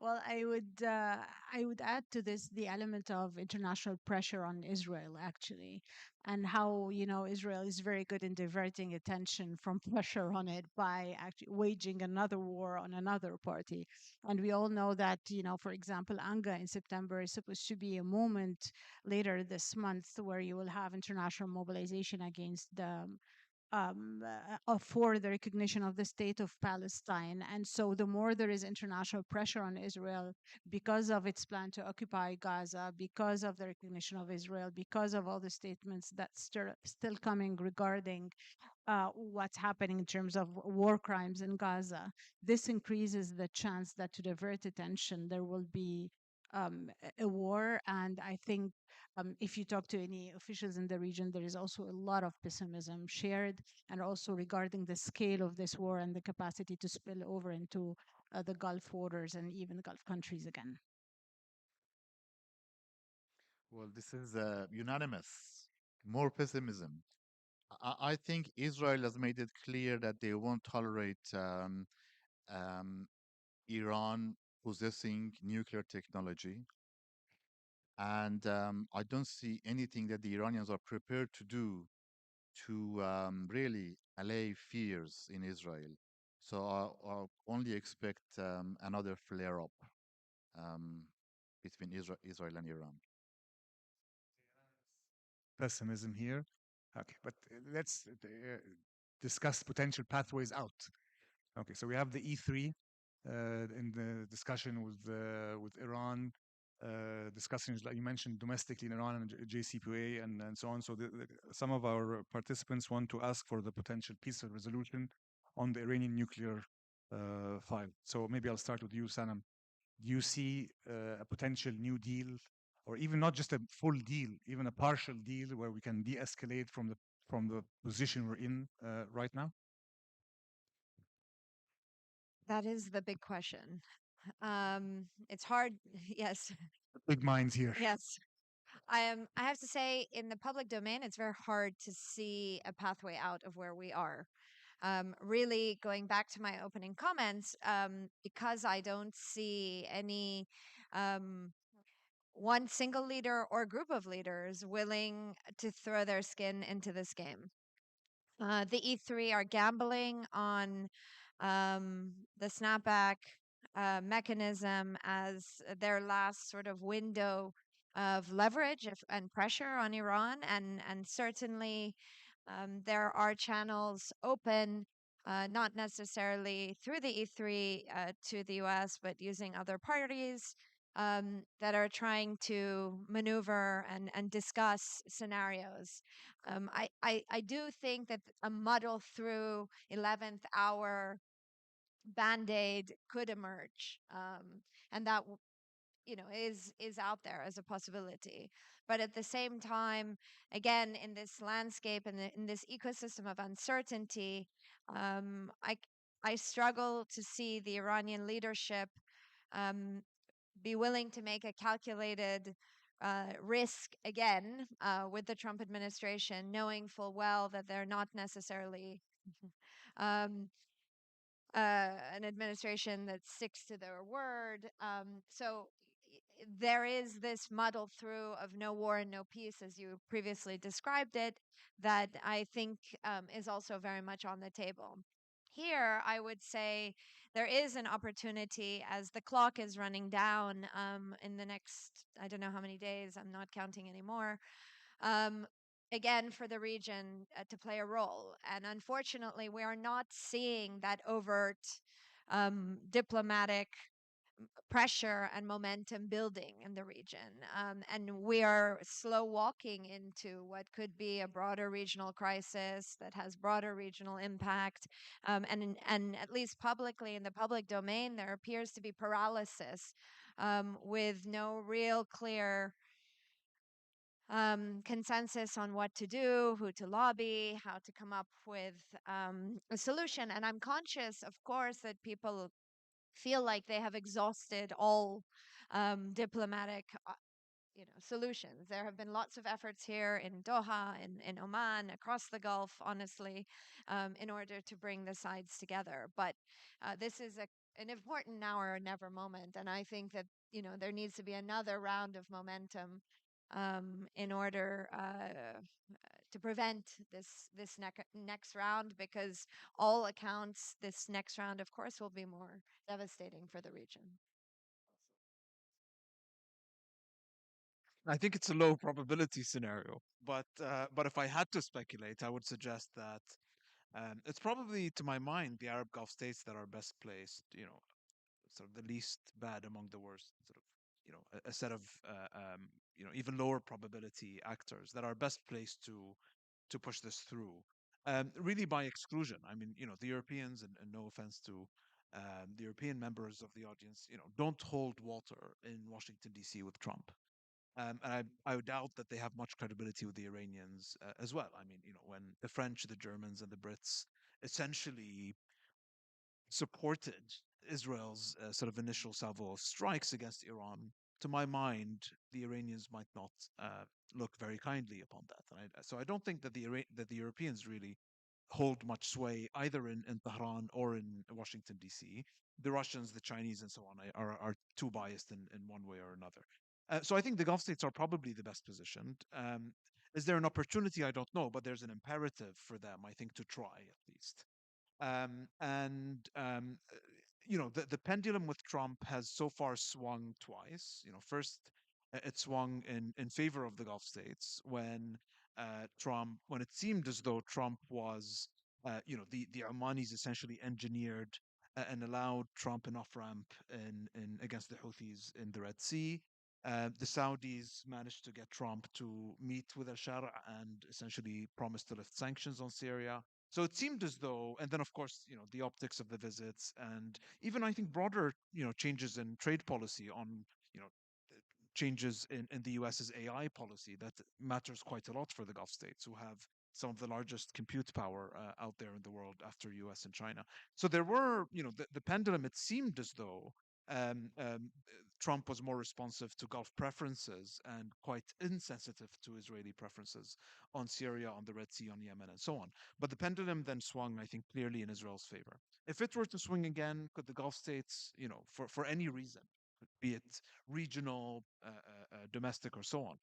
Speaker 4: Well, I would add to this the element of international pressure on Israel, actually, and how, Israel is very good in diverting attention from pressure on it by actually waging another war on another party. And we all know that, for example, Anga in September is supposed to be a moment later this month where you will have international mobilization against the for the recognition of the state of Palestine. And so, the more there is international pressure on Israel because of its plan to occupy Gaza, because of the recognition of Israel, because of all the statements that's still coming regarding what's happening in terms of war crimes in Gaza, this increases the chance that to divert attention, there will be a war. And I think if you talk to any officials in the region, there is also a lot of pessimism shared, and also regarding the scale of this war and the capacity to spill over into the Gulf waters and even the Gulf countries again.
Speaker 5: Well, this is unanimous. More pessimism. I think Israel has made it clear that they won't tolerate um, Iran possessing nuclear technology. And I don't see anything that the Iranians are prepared to do to really allay fears in Israel. So I only expect another flare up um, between Israel and Iran.
Speaker 1: Pessimism here. Okay, but let's discuss potential pathways out. Okay, so we have the E3 in the discussion with Iran, discussions like you mentioned domestically in Iran and JCPOA and so on. So some of our participants want to ask for the potential peaceful resolution on the Iranian nuclear file. So maybe I'll start with you, Sanam. Do you see a potential new deal, or even not just a full deal, even a partial deal where we can de-escalate from the position we're in right now?
Speaker 2: That is the big question. It's hard. Yes.
Speaker 1: Big minds here.
Speaker 2: Yes. I have to say, in the public domain, it's very hard to see a pathway out of where we are. Really, going back to my opening comments, because I don't see any one single leader or group of leaders willing to throw their skin into this game. The E3 are gambling on the snapback mechanism as their last sort of window of leverage and pressure on Iran, and certainly there are channels open, not necessarily through the E3 to the US, but using other parties that are trying to maneuver and discuss scenarios. I do think that a muddle through 11th hour band-aid could emerge, and that is out there as a possibility. But at the same time, again, in this landscape and in this ecosystem of uncertainty, I struggle to see the Iranian leadership um, be willing to make a calculated risk again with the Trump administration, knowing full well that they're not necessarily um, an administration that sticks to their word. There is this muddle through of no war and no peace, as you previously described it, that I think is also very much on the table. Here, I would say there is an opportunity as the clock is running down in the next, I don't know how many days, I'm not counting anymore, um, again for the region to play a role. And unfortunately, we are not seeing that overt diplomatic pressure and momentum building in the region. And we are slow walking into what could be a broader regional crisis that has broader regional impact. And at least publicly in the public domain, there appears to be paralysis with no real clear consensus on what to do, who to lobby, how to come up with a solution. And I'm conscious, of course, that people feel like they have exhausted all diplomatic solutions. There have been lots of efforts here in Doha, in Oman, across the Gulf, honestly, in order to bring the sides together. But this is an important now or never moment. And I think that, there needs to be another round of momentum in order to prevent this next round, because all accounts, this next round, of course, will be more devastating for the region.
Speaker 3: I think it's a low probability scenario, but if I had to speculate, I would suggest that it's probably, to my mind, the Arab Gulf states that are best placed. Sort of the least bad among the worst. Sort of, a set of even lower probability actors that are best placed to push this through. Really by exclusion. I mean, the Europeans, and no offense to the European members of the audience, don't hold water in Washington D.C. with Trump. And I would doubt that they have much credibility with the Iranians as well. I mean, when the French, the Germans, and the Brits essentially supported Israel's sort of initial salvo of strikes against Iran, to my mind, the Iranians might not look very kindly upon that. So I don't think that the Europeans really hold much sway either in Tehran or in Washington D.C. The Russians, the Chinese, and so on are too biased in one way or another. So I think the Gulf states are probably the best positioned. Is there an opportunity? I don't know, but there's an imperative for them, I think, to try at least. And the pendulum with Trump has so far swung twice. First, it swung in favor of the Gulf states when when it seemed as though Trump was, the Omanis essentially engineered and allowed Trump an off ramp in against the Houthis in the Red Sea. The Saudis managed to get Trump to meet with al-Shara and essentially promise to lift sanctions on Syria. So it seemed as though, and then of course, the optics of the visits, and even I think broader, changes in trade policy on, you know, changes in the US's AI policy that matters quite a lot for the Gulf states, who have some of the largest compute power out there in the world after US and China. So there were, the pendulum, it seemed as though um, um, Trump was more responsive to Gulf preferences and quite insensitive to Israeli preferences on Syria, on the Red Sea, on Yemen, and so on. But the pendulum then swung, I think, clearly in Israel's favor. If it were to swing again, could the Gulf states, for any reason, be it regional, domestic, or so on.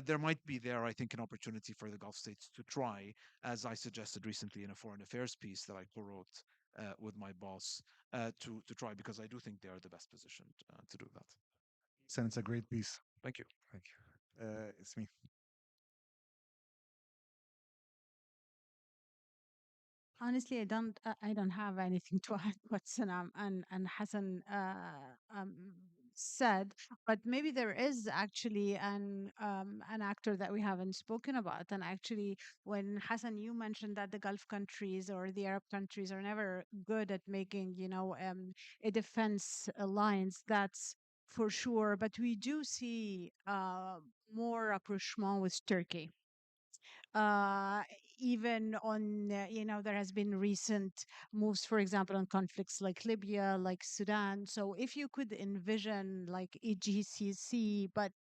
Speaker 3: There might be there, I think, an opportunity for the Gulf states to try, as I suggested recently in a foreign affairs piece that I co-wrote with my boss, to try, because I do think they are the best positioned to do that.
Speaker 1: And it's a great piece.
Speaker 3: Thank you.
Speaker 1: Thank you. It's me.
Speaker 4: Honestly, I don't have anything to add what Sanam and Hassan said, but maybe there is actually an actor that we haven't spoken about. And actually, when Hassan, you mentioned that the Gulf countries or the Arab countries are never good at making, a defense alliance. That's for sure. But we do see more rapprochement with Turkey, uh, even on, there has been recent moves, for example, on conflicts like Libya, like Sudan. So if you could envision like a GCC, but,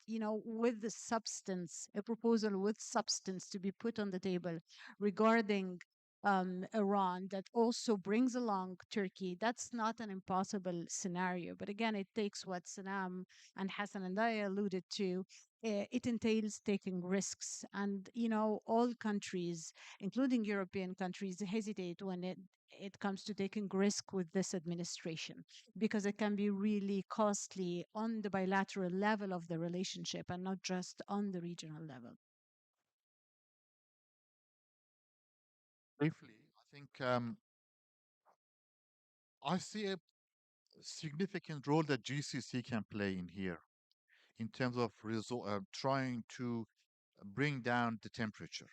Speaker 4: with the substance, a proposal with substance to be put on the table regarding Iran that also brings along Turkey, that's not an impossible scenario. But again, it takes what Sanam and Hassan and I alluded to. It entails taking risks, and all countries, including European countries, hesitate when it comes to taking risk with this administration, because it can be really costly on the bilateral level of the relationship and not just on the regional level.
Speaker 5: Briefly, I think I see a significant role that GCC can play in here in terms of trying to bring down the temperature.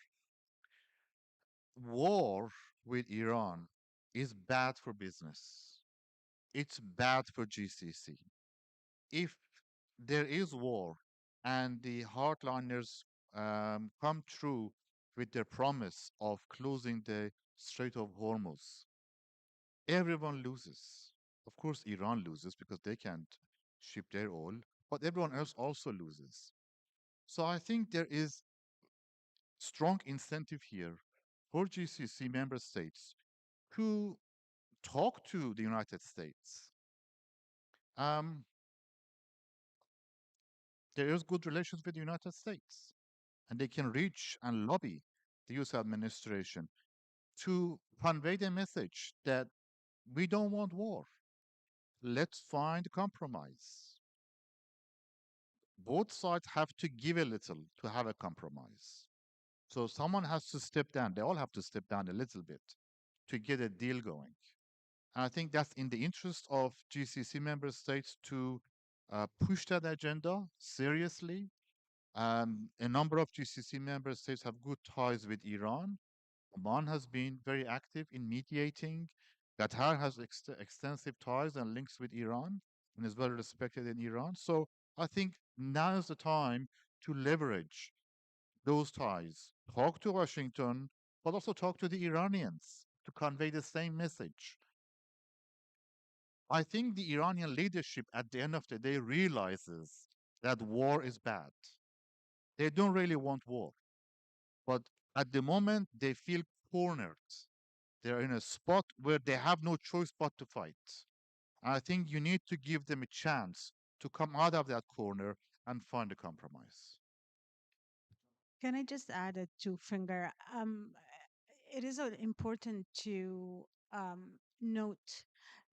Speaker 5: War with Iran is bad for business. It's bad for GCC. If there is war and the hardliners come true with their promise of closing the Strait of Hormuz, everyone loses. Of course, Iran loses because they can't ship their oil, but everyone else also loses. So I think there is strong incentive here for GCC member states to talk to the United States. Um, there is good relations with the United States, and they can reach and lobby the U.S. administration to convey the message that we don't want war. Let's find a compromise. Both sides have to give a little to have a compromise. So someone has to step down. They all have to step down a little bit to get a deal going. And I think that's in the interest of GCC member states to push that agenda seriously. A number of GCC member states have good ties with Iran. Oman has been very active in mediating. Qatar has extensive ties and links with Iran and is well respected in Iran. So I think now is the time to leverage those ties, talk to Washington, but also talk to the Iranians to convey the same message. I think the Iranian leadership at the end of the day realizes that war is bad. They don't really want war, but at the moment they feel cornered. They're in a spot where they have no choice but to fight. And I think you need to give them a chance to come out of that corner and find a compromise.
Speaker 4: Can I just add a two finger? It is important to note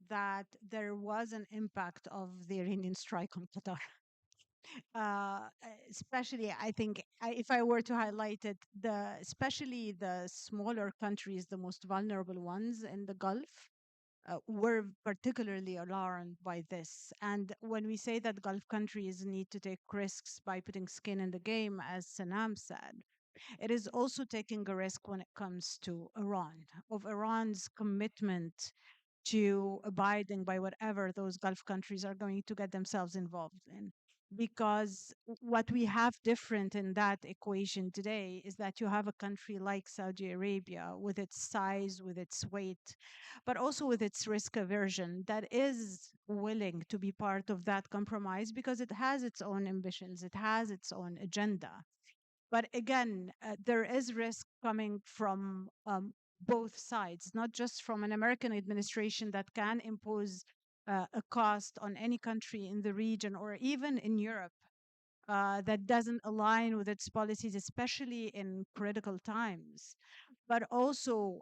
Speaker 4: that there was an impact of the Iranian strike on Qatar. Especially, I think, if I were to highlight it, especially the smaller countries, the most vulnerable ones in the Gulf, were particularly alarmed by this. And when we say that Gulf countries need to take risks by putting skin in the game, as Sanam said, it is also taking a risk when it comes to Iran, of Iran's commitment to abiding by whatever those Gulf countries are going to get themselves involved in. Because what we have different in that equation today is that you have a country like Saudi Arabia with its size, with its weight, but also with its risk aversion, that is willing to be part of that compromise because it has its own ambitions, it has its own agenda. But again, there is risk coming from both sides, not just from an American administration that can impose a cost on any country in the region or even in Europe that doesn't align with its policies, especially in critical times. But also,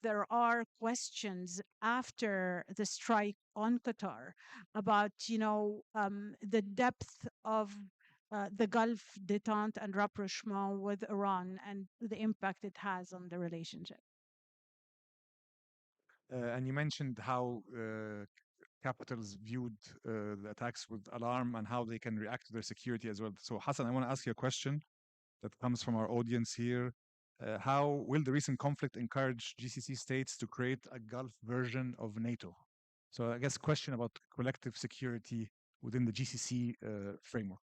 Speaker 4: there are questions after the strike on Qatar about, the depth of the Gulf détente and rapprochement with Iran and the impact it has on the relationship.
Speaker 1: And you mentioned how capitals viewed the attacks with alarm and how they can react to their security as well. So, Hassan, I want to ask you a question that comes from our audience here. How will the recent conflict encourage GCC states to create a Gulf version of NATO? So, I guess question about collective security within the GCC framework.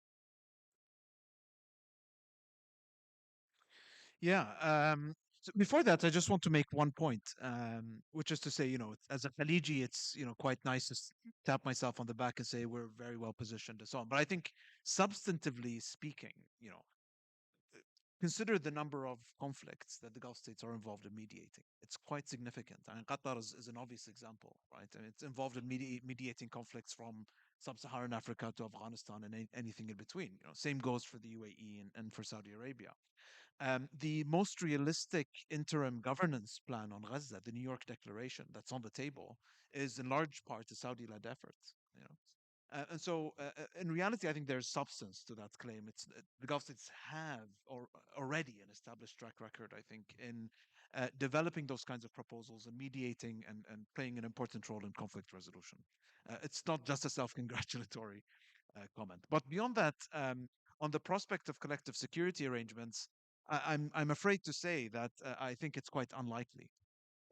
Speaker 3: Yeah. So before that, I just want to make one point, which is to say, as a Khaliji, it's quite nice to tap myself on the back and say we're very well positioned and so on. But I think, substantively speaking, consider the number of conflicts that the Gulf states are involved in mediating. It's quite significant. I mean, Qatar is an obvious example, right? And it's involved in mediating conflicts from sub-Saharan Africa to Afghanistan and anything in between. Same goes for the UAE and for Saudi Arabia. The most realistic interim governance plan on Gaza, the New York Declaration that's on the table, is in large part a Saudi-led effort. And so, in reality, I think there's substance to that claim. It's the Gulf states have already an established track record, I think, in developing those kinds of proposals and mediating and playing an important role in conflict resolution. It's not just a self-congratulatory comment. But beyond that, on the prospect of collective security arrangements, I'm afraid to say that I think it's quite unlikely.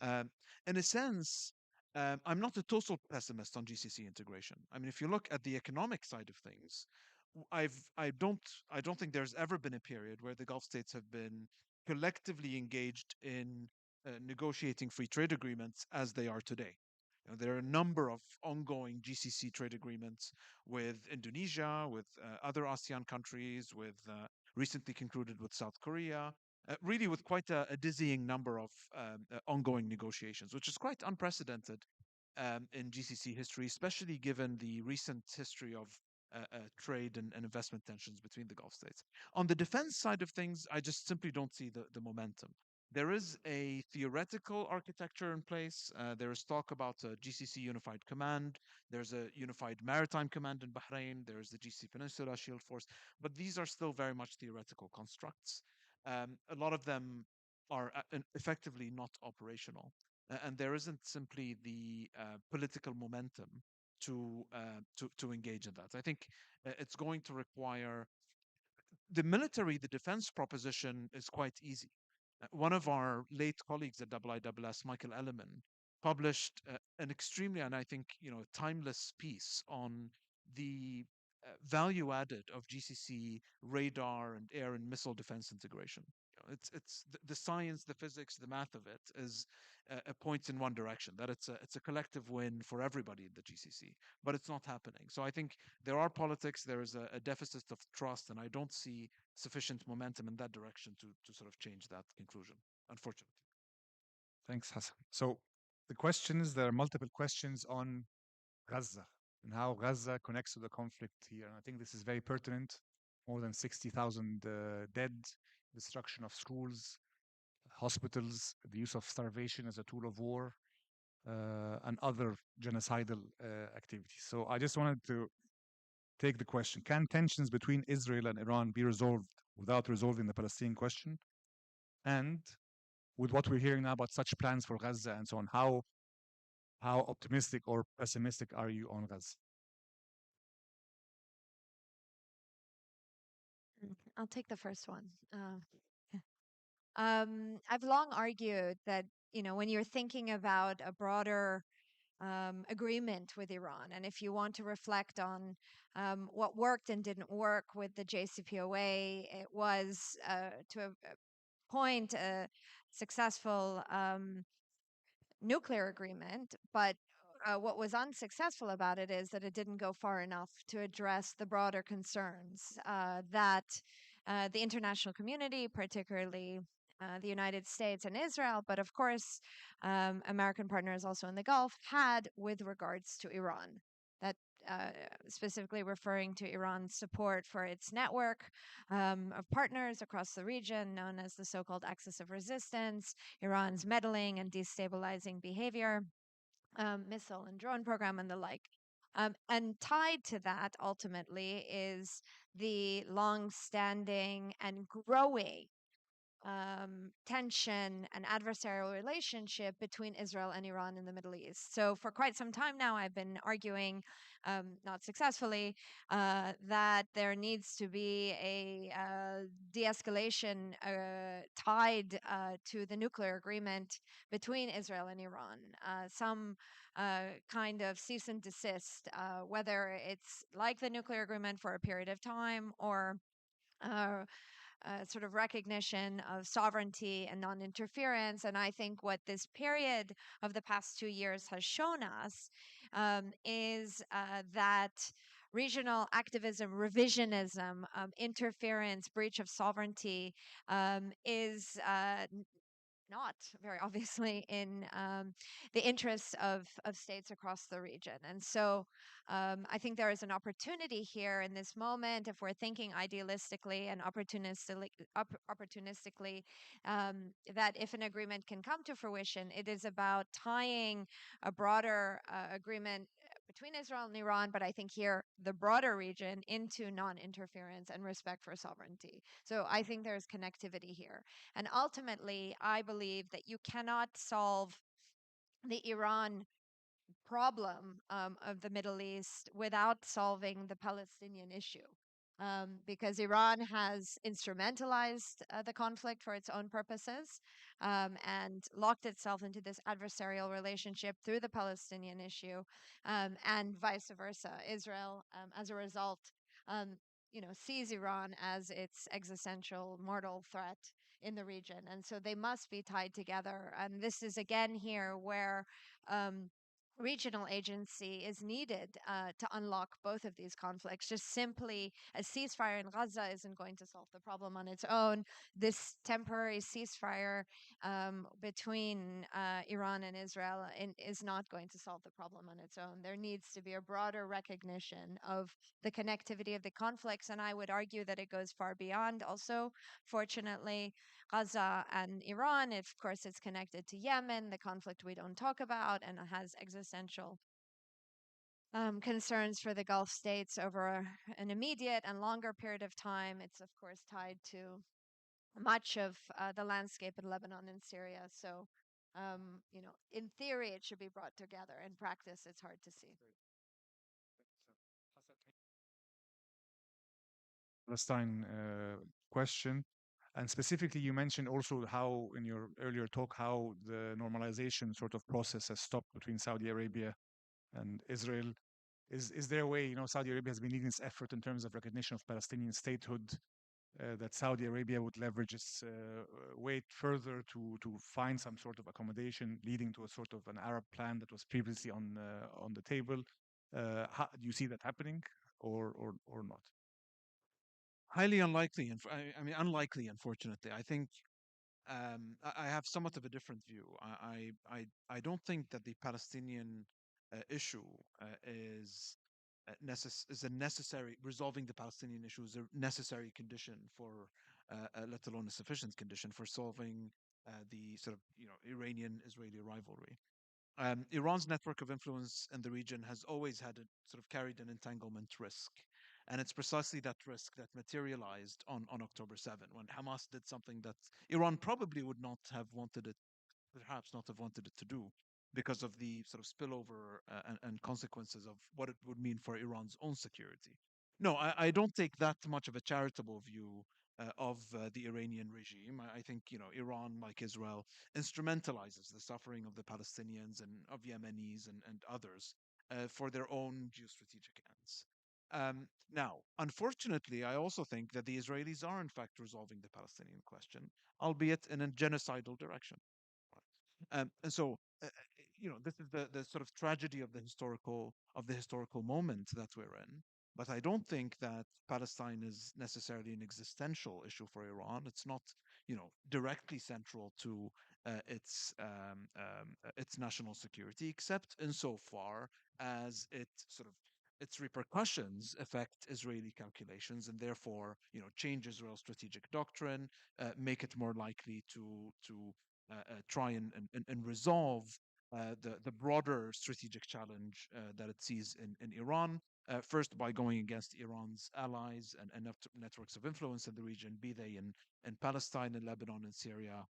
Speaker 3: Um, in a sense, I'm not a total pessimist on GCC integration. I mean, if you look at the economic side of things, I don't think there's ever been a period where the Gulf states have been collectively engaged in negotiating free trade agreements as they are today. There are a number of ongoing GCC trade agreements with Indonesia, with other ASEAN countries, with recently concluded with South Korea, really with quite a dizzying number of ongoing negotiations, which is quite unprecedented in GCC history, especially given the recent history of trade and investment tensions between the Gulf states. On the defense side of things, I just simply don't see the momentum. There is a theoretical architecture in place. There is talk about a GCC Unified Command. There's a Unified Maritime Command in Bahrain. There's the GCC Peninsula Shield Force. But these are still very much theoretical constructs. A lot of them are effectively not operational. And there isn't simply the political momentum to engage in that. I think it's going to require the defense proposition is quite easy. One of our late colleagues at IISS, Michael Elliman, published an extremely, and I think, timeless piece on the value added of GCC radar and air and missile defense integration. It's the science, the physics, the math of it is a point in one direction, that it's a collective win for everybody in the GCC, but it's not happening. So I think there are politics, there is a deficit of trust, and I don't see sufficient momentum in that direction to sort of change that conclusion, unfortunately.
Speaker 1: Thanks, Hassan. So there are multiple questions on Gaza and how Gaza connects to the conflict here. And I think this is very pertinent. More than 60,000 dead, destruction of schools, hospitals, the use of starvation as a tool of war, and other genocidal activities. So I just wanted to take the question: can tensions between Israel and Iran be resolved without resolving the Palestinian question? And with what we're hearing now about such plans for Gaza and so on, how optimistic or pessimistic are you on Gaza?
Speaker 2: I'll take the first one. I've long argued that, when you're thinking about a broader agreement with Iran, and if you want to reflect on what worked and didn't work with the JCPOA, it was to a point a successful nuclear agreement, but what was unsuccessful about it is that it didn't go far enough to address the broader concerns that the international community, particularly the United States and Israel, but of course, American partners also in the Gulf, had with regards to Iran. specifically referring to Iran's support for its network of partners across the region, known as the so-called axis of resistance, Iran's meddling and destabilizing behavior, missile and drone program, and the like. And tied to that, ultimately, is the long-standing and growing tension and adversarial relationship between Israel and Iran in the Middle East. So, for quite some time now, I've been arguing, not successfully, that there needs to be a de escalation tied to the nuclear agreement between Israel and Iran. Some kind of cease and desist, whether it's like the nuclear agreement for a period of time or uh, sort of recognition of sovereignty and non interference. And I think what this period of the past 2 years has shown us is that regional activism, revisionism, interference, breach of sovereignty is not very obviously in the interests of states across the region. And so I think there is an opportunity here in this moment, if we're thinking idealistically and opportunistically, that if an agreement can come to fruition, it is about tying a broader agreement between Israel and Iran, but I think here the broader region into non interference and respect for sovereignty. So I think there's connectivity here. And ultimately, I believe that you cannot solve the Iran problem of the Middle East without solving the Palestinian issue. Because Iran has instrumentalized the conflict for its own purposes and locked itself into this adversarial relationship through the Palestinian issue, and vice versa. Israel, as a result, um, sees Iran as its existential mortal threat in the region, and so they must be tied together. And this is again here where um, regional agency is needed to unlock both of these conflicts. Just simply a ceasefire in Gaza isn't going to solve the problem on its own. This temporary ceasefire between Iran and Israel is not going to solve the problem on its own. There needs to be a broader recognition of the connectivity of the conflicts, and I would argue that it goes far beyond also, fortunately, Gaza and Iran. Of course, it's connected to Yemen, the conflict we don't talk about, and it has existential concerns for the Gulf states over an immediate and longer period of time. It's, of course, tied to much of the landscape in Lebanon and Syria. So, in theory, it should be brought together. In practice, it's hard to see.
Speaker 1: Palestine question. And specifically, you mentioned also how, in your earlier talk, how the normalization sort of process has stopped between Saudi Arabia and Israel. Is there a way, Saudi Arabia has been leading this effort in terms of recognition of Palestinian statehood, that Saudi Arabia would leverage its weight further to find some sort of accommodation, leading to a sort of an Arab plan that was previously on the table? Do you see that happening, or not?
Speaker 3: Highly unlikely. I mean, unlikely, unfortunately. I think I have somewhat of a different view. I don't think that the Palestinian issue is a necessary resolving the Palestinian issue is a necessary condition for, let alone a sufficient condition for solving the sort of Iranian-Israeli rivalry. Iran's network of influence in the region has always had a sort of carried an entanglement risk. And it's precisely that risk that materialized on October 7, when Hamas did something that Iran probably would not have wanted it, perhaps not have wanted it to do, because of the sort of spillover and consequences of what it would mean for Iran's own security. No, I don't take that much of a charitable view of the Iranian regime. I think, Iran, like Israel, instrumentalizes the suffering of the Palestinians and of Yemenis and others for their own geostrategic ends. Now, unfortunately, I also think that the Israelis are, in fact, resolving the Palestinian question, albeit in a genocidal direction. And so, this is the sort of tragedy of the historical moment that we're in. But I don't think that Palestine is necessarily an existential issue for Iran. It's not, directly central to its national security, except insofar as it sort of its repercussions affect Israeli calculations and therefore, change Israel's strategic doctrine, make it more likely to try and resolve the broader strategic challenge that it sees in Iran. First, by going against Iran's allies and networks of influence in the region, be they in Palestine, in Lebanon, in Syria,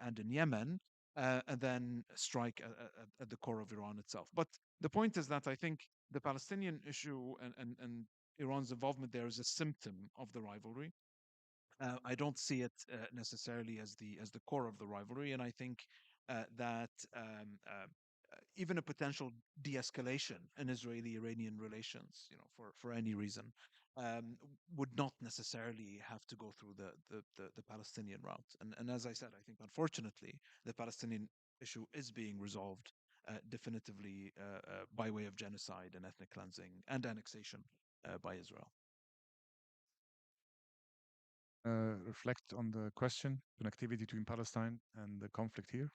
Speaker 3: and in Yemen, and then strike at the core of Iran itself. But the point is that I think the Palestinian issue and Iran's involvement there is a symptom of the rivalry. I don't see it necessarily as the core of the rivalry, and I think that even a potential de-escalation in Israeli-Iranian relations, for any reason, would not necessarily have to go through the Palestinian route. And as I said, I think unfortunately the Palestinian issue is being resolved definitively by way of genocide and ethnic cleansing and annexation by Israel.
Speaker 1: Reflect on the question, connectivity between Palestine and the conflict here.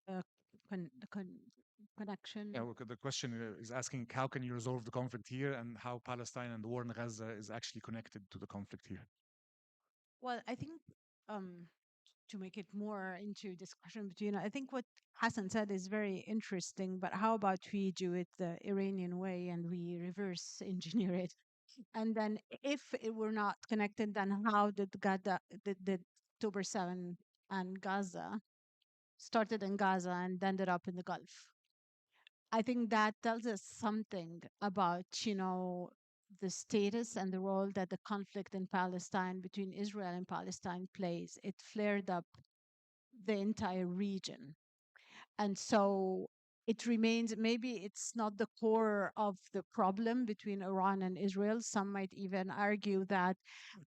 Speaker 4: uh, the connection.
Speaker 1: Yeah, well, the question is asking how can you resolve the conflict here and how Palestine and the war in Gaza is actually connected to the conflict here.
Speaker 4: Well, I think um, to make it more into discussion between, I think what Hassan said is very interesting, but how about we do it the Iranian way and we reverse engineer it? And then if it were not connected, then how did the October 7 and Gaza started in Gaza and ended up in the Gulf? I think that tells us something about, the status and the role that the conflict in Palestine between Israel and Palestine plays. It flared up the entire region. And so it remains, maybe it's not the core of the problem between Iran and Israel. Some might even argue that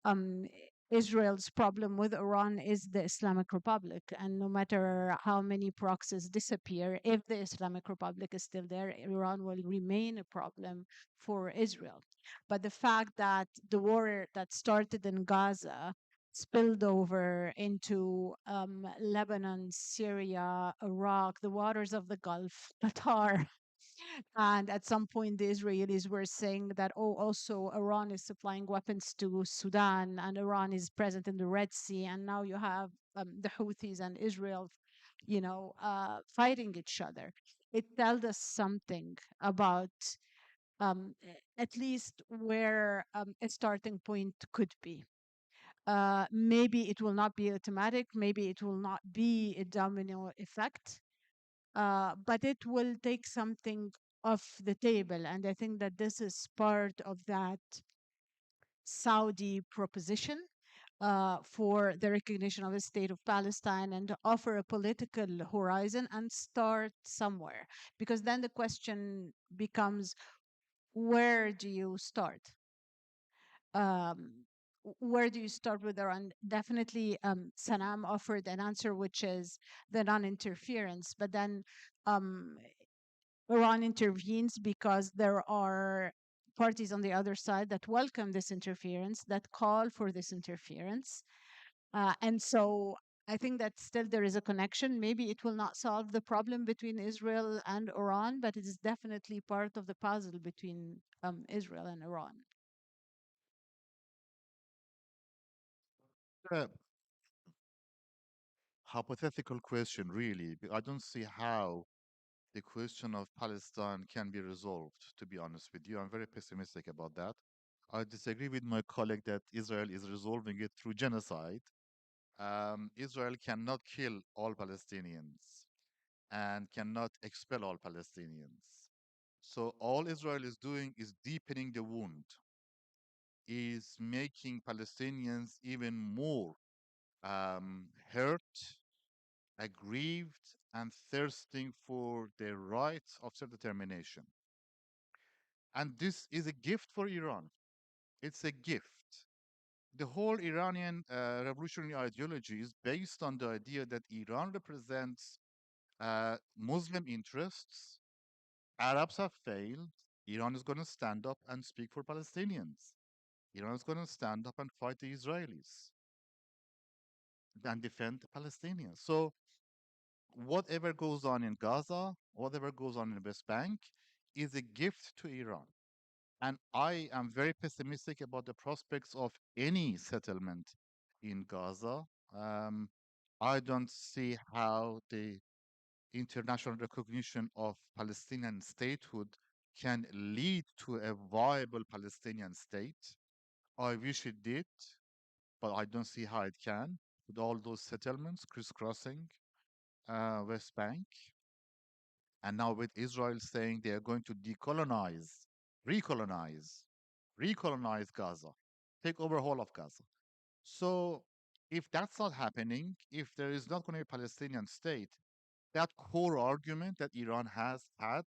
Speaker 4: um, Israel's problem with Iran is the Islamic Republic. And no matter how many proxies disappear, if the Islamic Republic is still there, Iran will remain a problem for Israel. But the fact that the war that started in Gaza spilled over into Lebanon, Syria, Iraq, the waters of the Gulf, Qatar, and at some point, the Israelis were saying that, oh, also Iran is supplying weapons to Sudan and Iran is present in the Red Sea. And now you have the Houthis and Israel, fighting each other. It tells us something about at least where a starting point could be. Maybe it will not be automatic. Maybe it will not be a domino effect, but it will take something off the table. And I think that this is part of that Saudi proposition for the recognition of the state of Palestine and to offer a political horizon and start somewhere. Because then the question becomes, where do you start? Where do you start with Iran? Definitely, Sanam offered an answer, which is the non-interference. But then Iran intervenes because there are parties on the other side that welcome this interference, that call for this interference. And so I think that still there is a connection. Maybe it will not solve the problem between Israel and Iran, but it is definitely part of the puzzle between Israel and Iran.
Speaker 5: Uh, Hypothetical question, really. I don't see how the question of Palestine can be resolved, to be honest with you. I'm very pessimistic about that. I disagree with my colleague that Israel is resolving it through genocide. Israel cannot kill all Palestinians and cannot expel all Palestinians. So all Israel is doing is deepening the wound, is making Palestinians even more hurt, aggrieved, and thirsting for their rights of self-determination. And this is a gift for Iran. It's a gift. The whole Iranian revolutionary ideology is based on the idea that Iran represents Muslim interests. Arabs have failed. Iran is going to stand up and speak for Palestinians. Iran is going to stand up and fight the Israelis and defend the Palestinians. So, whatever goes on in Gaza, whatever goes on in the West Bank, is a gift to Iran. And I am very pessimistic about the prospects of any settlement in Gaza. Um, I don't see how the international recognition of Palestinian statehood can lead to a viable Palestinian state. I wish it did, but I don't see how it can with all those settlements crisscrossing West Bank. And now with Israel saying they are going to decolonize, recolonize, recolonize Gaza, take over whole of Gaza. So if that's not happening, if there is not going to be a Palestinian state, that core argument that Iran has had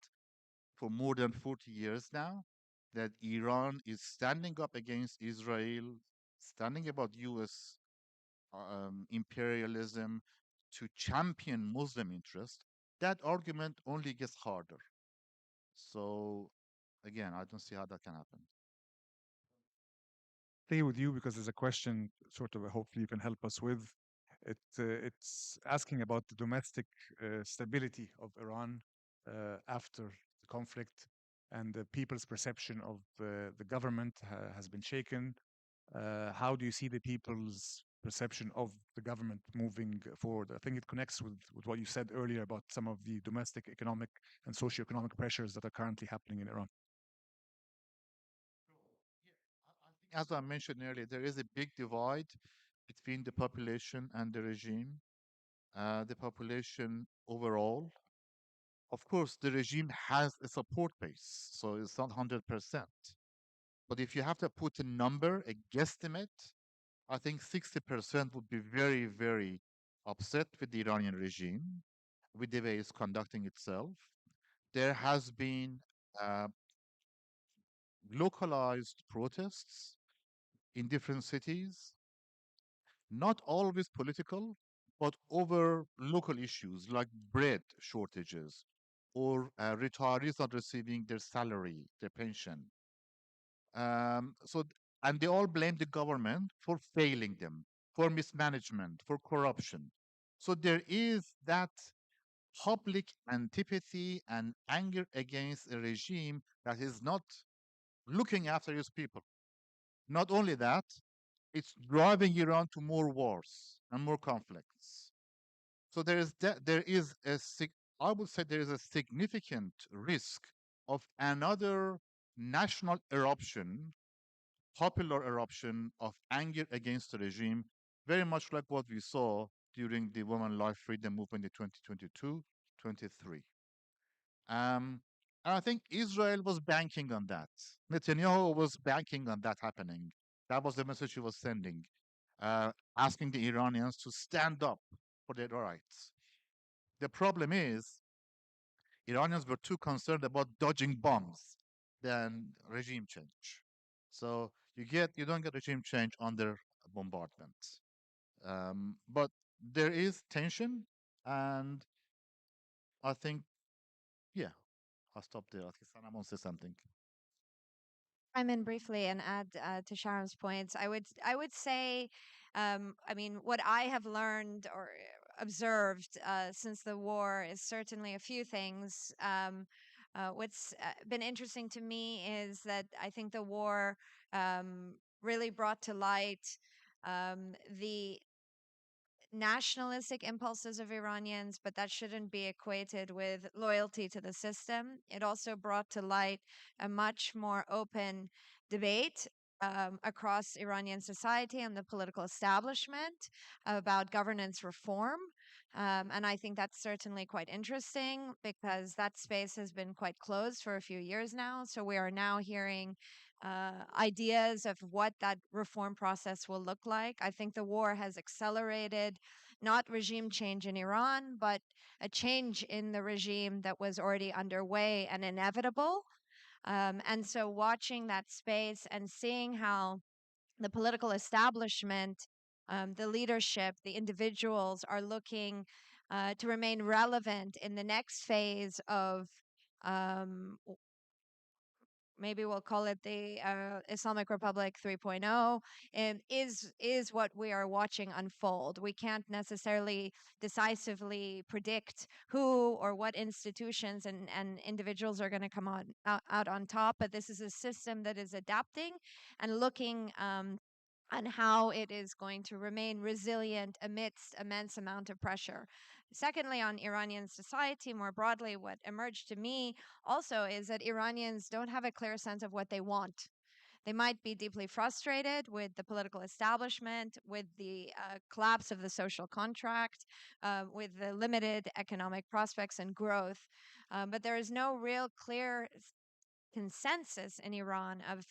Speaker 5: for more than 40 years now, that Iran is standing up against Israel, standing about US imperialism to champion Muslim interest, that argument only gets harder. So again, I don't see how that can happen.
Speaker 1: Stay with you because there's a question, sort of, hopefully you can help us with. It's asking about the domestic stability of Iran after the conflict, and the people's perception of the government has been shaken. How do you see the people's perception of the government moving forward? I think it connects with what you said earlier about some of the domestic economic and socioeconomic pressures that are currently happening in Iran.
Speaker 5: As I mentioned earlier, there is a big divide between the population and the regime. The population overall, of course, the regime has a support base, so it's not 100%. But if you have to put a number, a guesstimate, I think 60% would be very, very upset with the Iranian regime, with the way it's conducting itself. There has been uh, localized protests in different cities, not always political, but over local issues like bread shortages or retirees not receiving their salary, their pension. And they all blame the government for failing them, for mismanagement, for corruption. So there is that public antipathy and anger against a regime that is not looking after its people. Not only that, it's driving Iran to more wars and more conflicts. So I would say there is a significant risk of another national eruption, popular eruption of anger against the regime, very much like what we saw during the Women Life Freedom Movement in 2022, 23. And I think Israel was banking on that. Netanyahu was banking on that happening. That was the message he was sending, asking the Iranians to stand up for their rights. The problem is, Iranians were too concerned about dodging bombs than regime change. So you don't get regime change under bombardment. But there is tension, and I think, yeah, I'll stop there. I think Sana wants to say something.
Speaker 2: I'm in briefly and add to Sharon's points. I would say, I mean, what I have learned or observed since the war is certainly a few things. What's been interesting to me is that I think the war really brought to light the nationalistic impulses of Iranians, but that shouldn't be equated with loyalty to the system. It also brought to light a much more open debate across Iranian society and the political establishment about governance reform. And I think that's certainly quite interesting because that space has been quite closed for a few years now. So we are now hearing ideas of what that reform process will look like. I think the war has accelerated not regime change in Iran, but a change in the regime that was already underway and inevitable. And so watching that space and seeing how the political establishment, the leadership, the individuals are looking to remain relevant in the next phase of um, maybe we'll call it the Islamic Republic 3.0, is what we are watching unfold. We can't necessarily decisively predict who or what institutions and individuals are going to come out on top, but this is a system that is adapting and looking on how it is going to remain resilient amidst immense amount of pressure. Secondly, on Iranian society more broadly, what emerged to me also is that Iranians don't have a clear sense of what they want. They might be deeply frustrated with the political establishment, with the collapse of the social contract, with the limited economic prospects and growth. But there is no real clear consensus in Iran of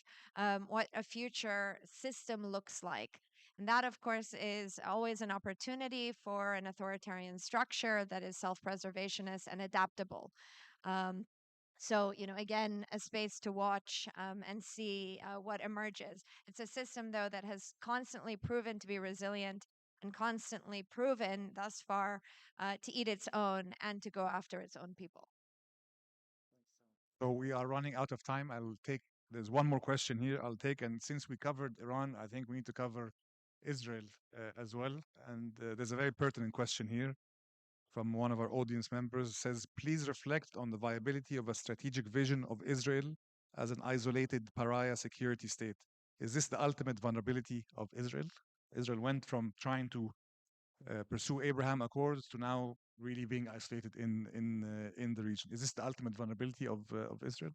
Speaker 2: what a future system looks like. And that, of course, is always an opportunity for an authoritarian structure that is self preservationist and adaptable. Um, so, again, a space to watch and see what emerges. It's a system, though, that has constantly proven to be resilient and constantly proven thus far to eat its own and to go after its own people.
Speaker 1: So we are running out of time. There's one more question here I'll take. And since we covered Iran, I think we need to cover Israel as well. And there's a very pertinent question here from one of our audience members. It says, please reflect on the viability of a strategic vision of Israel as an isolated pariah security state. Is this the ultimate vulnerability of Israel? Israel went from trying to pursue Abraham Accords to now really being isolated in the region. Is this the ultimate vulnerability of Israel?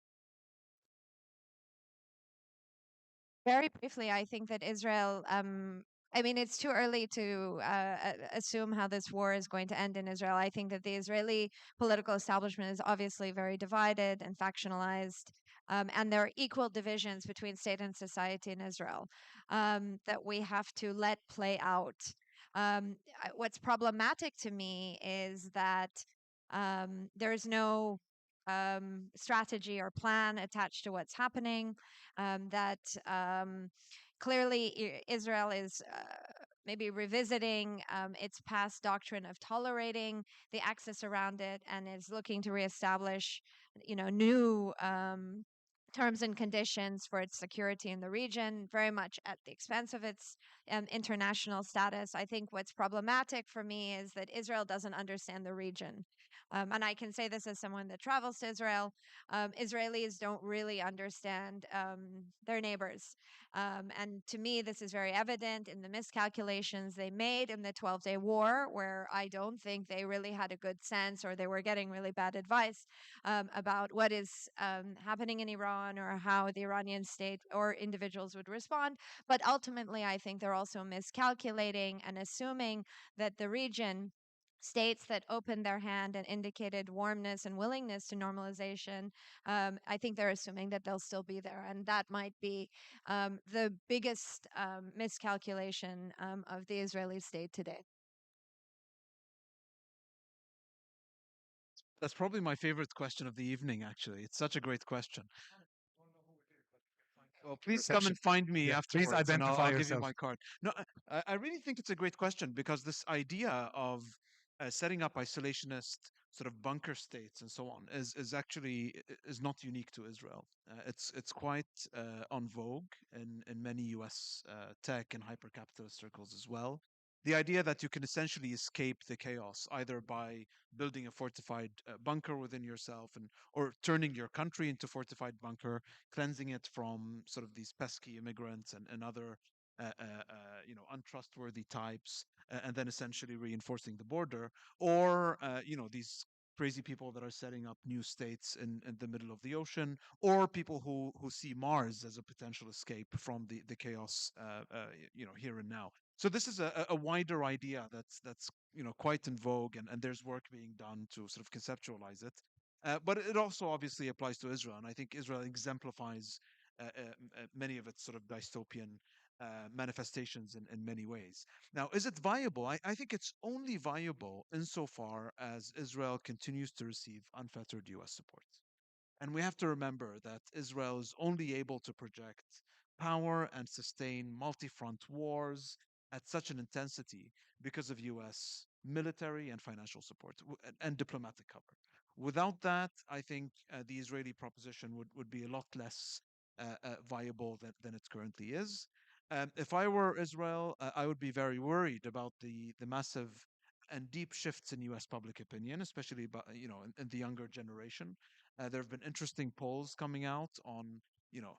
Speaker 2: Very briefly, I think that Israel, I mean, it's too early to assume how this war is going to end in Israel. I think that the Israeli political establishment is obviously very divided and factionalized. And there are equal divisions between state and society in Israel that we have to let play out. What's problematic to me is that there's no strategy or plan attached to what's happening. That clearly Israel is maybe revisiting its past doctrine of tolerating the axis around it and is looking to reestablish, new terms and conditions for its security in the region, very much at the expense of its international status. I think what's problematic for me is that Israel doesn't understand the region. And I can say this as someone that travels to Israel. Israelis don't really understand their neighbors. And to me, this is very evident in the miscalculations they made in the 12-day war, where I don't think they really had a good sense or they were getting really bad advice about what is happening in Iran or how the Iranian state or individuals would respond. But ultimately, I think they're also miscalculating and assuming that the region states that opened their hand and indicated warmness and willingness to normalization, I think they're assuming that they'll still be there. And that might be the biggest miscalculation of the Israeli state today.
Speaker 3: That's probably my favorite question of the evening, actually. It's such a great question. Well, please come and find me
Speaker 1: Yeah, please
Speaker 3: afterwards, and
Speaker 1: identify
Speaker 3: I'll give you
Speaker 1: yourself.
Speaker 3: my card. No, I really think it's a great question because this idea of setting up isolationist sort of bunker states and so on is actually is not unique to Israel. It's quite on vogue in many U.S. Tech and hyper-capitalist circles as well. The idea that you can essentially escape the chaos either by building a fortified bunker within yourself and or turning your country into fortified bunker, cleansing it from sort of these pesky immigrants and other untrustworthy types, and then essentially reinforcing the border, or these crazy people that are setting up new states in the middle of the ocean, or people who see Mars as a potential escape from the chaos here and now. So this is a wider idea that's quite in vogue, and there's work being done to sort of conceptualize it. But it also obviously applies to Israel, and I think Israel exemplifies many of its sort of dystopian manifestations in many ways. Now, is it viable? I think it's only viable insofar as Israel continues to receive unfettered US support. And we have to remember that Israel is only able to project power and sustain multi front wars at such an intensity because of US military and financial support and diplomatic cover. Without that, I think the Israeli proposition would be a lot less viable than it currently is. If I were Israel, I would be very worried about the massive and deep shifts in U.S. public opinion, especially about, in the younger generation. There have been interesting polls coming out on, you know,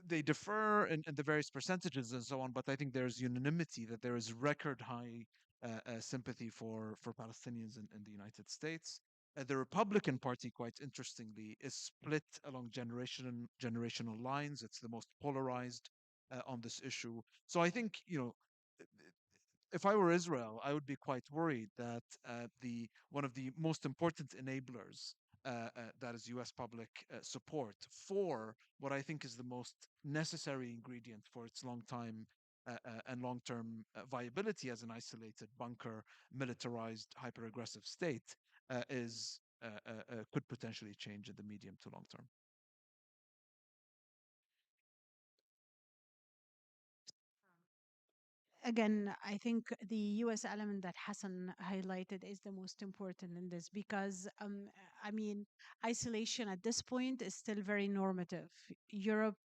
Speaker 3: they differ in the various percentages and so on, but I think there's unanimity that there is record high sympathy for Palestinians in the United States. The Republican Party, quite interestingly, is split along generational lines. It's the most polarized on this issue. So I think, if I were Israel, I would be quite worried that the one of the most important enablers, that is U.S. public support for what I think is the most necessary ingredient for its and long-term viability as an isolated bunker, militarized, hyper-aggressive state, is could potentially change in the medium to long term.
Speaker 4: Again, I think the US element that Hassan highlighted is the most important in this because, I mean, isolation at this point is still very normative. Europe,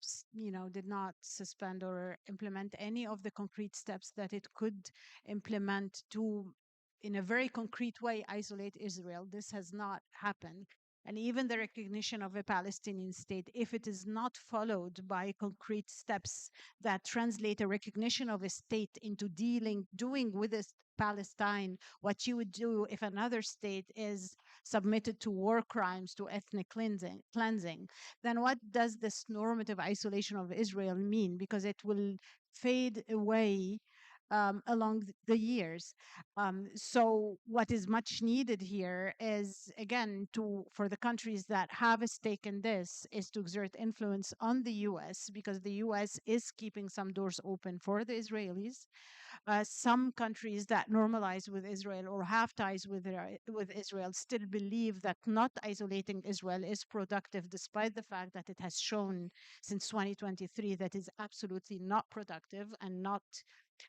Speaker 4: did not suspend or implement any of the concrete steps that it could implement to, in a very concrete way, isolate Israel. This has not happened. And even the recognition of a Palestinian state, if it is not followed by concrete steps that translate a recognition of a state into doing with this Palestine what you would do if another state is submitted to war crimes, to ethnic cleansing, then what does this normative isolation of Israel mean? Because it will fade away along the years. So what is much needed here is, again, for the countries that have a stake in this, is to exert influence on the US, because the US is keeping some doors open for the Israelis. Some countries that normalize with Israel or have ties with Israel still believe that not isolating Israel is productive, despite the fact that it has shown since 2023 that is absolutely not productive and not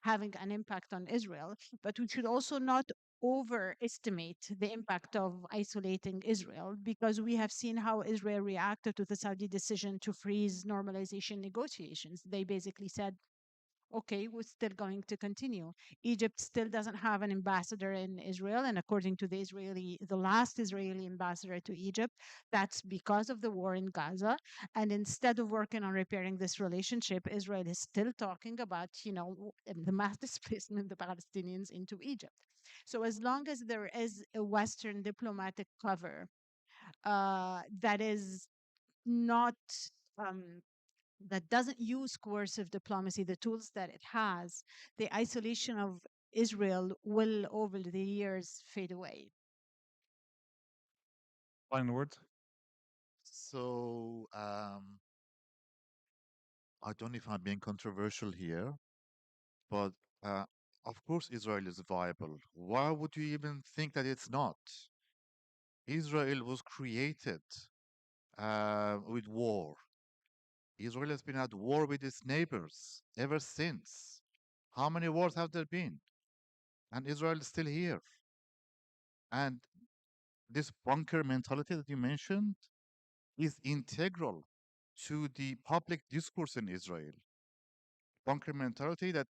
Speaker 4: having an impact on Israel. But we should also not overestimate the impact of isolating Israel, because we have seen how Israel reacted to the Saudi decision to freeze normalization negotiations. They basically said, okay, we're still going to continue. Egypt still doesn't have an ambassador in Israel. And according to the last Israeli ambassador to Egypt, that's because of the war in Gaza. And instead of working on repairing this relationship, Israel is still talking about, the mass displacement of the Palestinians into Egypt. So as long as there is a Western diplomatic cover that is not um, that doesn't use coercive diplomacy, the tools that it has, the isolation of Israel will, over the years, fade away.
Speaker 1: Final word.
Speaker 5: So I don't know if I'm being controversial here, but uh, of course Israel is viable. Why would you even think that it's not? Israel was created with war. Israel has been at war with its neighbors ever since. How many wars have there been? And Israel is still here. And this bunker mentality that you mentioned is integral to the public discourse in Israel. Bunker mentality that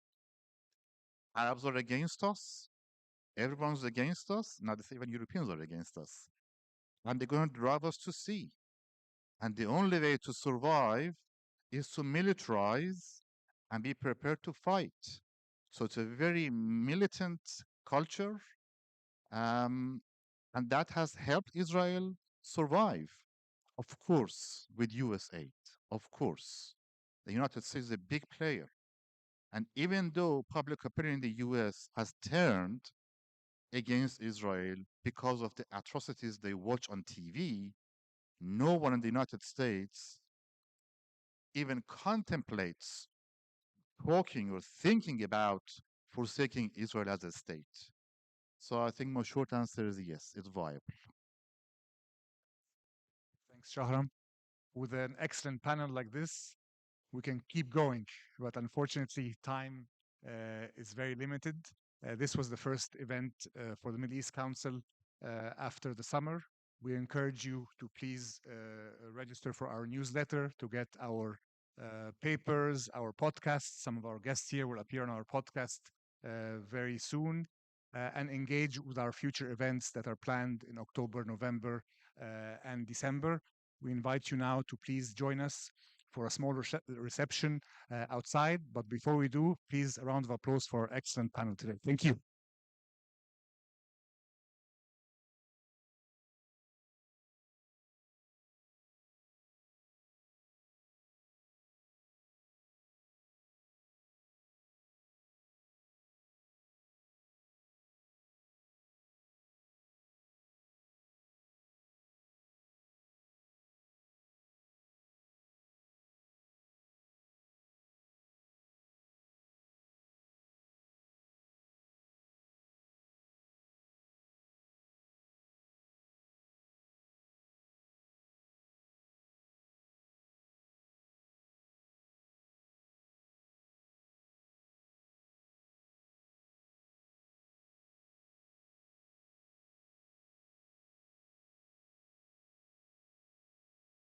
Speaker 5: Arabs are against us, everyone's against us, not even Europeans are against us. And they're going to drive us to sea. And the only way to survive is to militarize and be prepared to fight. So it's a very militant culture, um, and that has helped Israel survive. Of course, with US aid, of course. The United States is a big player. And even though public opinion in the US has turned against Israel because of the atrocities they watch on TV, no one in the United States even contemplates talking or thinking about forsaking Israel as a state. So I think my short answer is yes, it's viable.
Speaker 1: Thanks, Shahram. With an excellent panel like this, we can keep going, but unfortunately, time is very limited. This was the first event for the Middle East Council after the summer. We encourage you to please register for our newsletter to get our papers, our podcasts. Some of our guests here will appear on our podcast very soon, and engage with our future events that are planned in October, November, and December. We invite you now to please join us for a small reception outside. But before we do, please a round of applause for our excellent panel today. Thank you.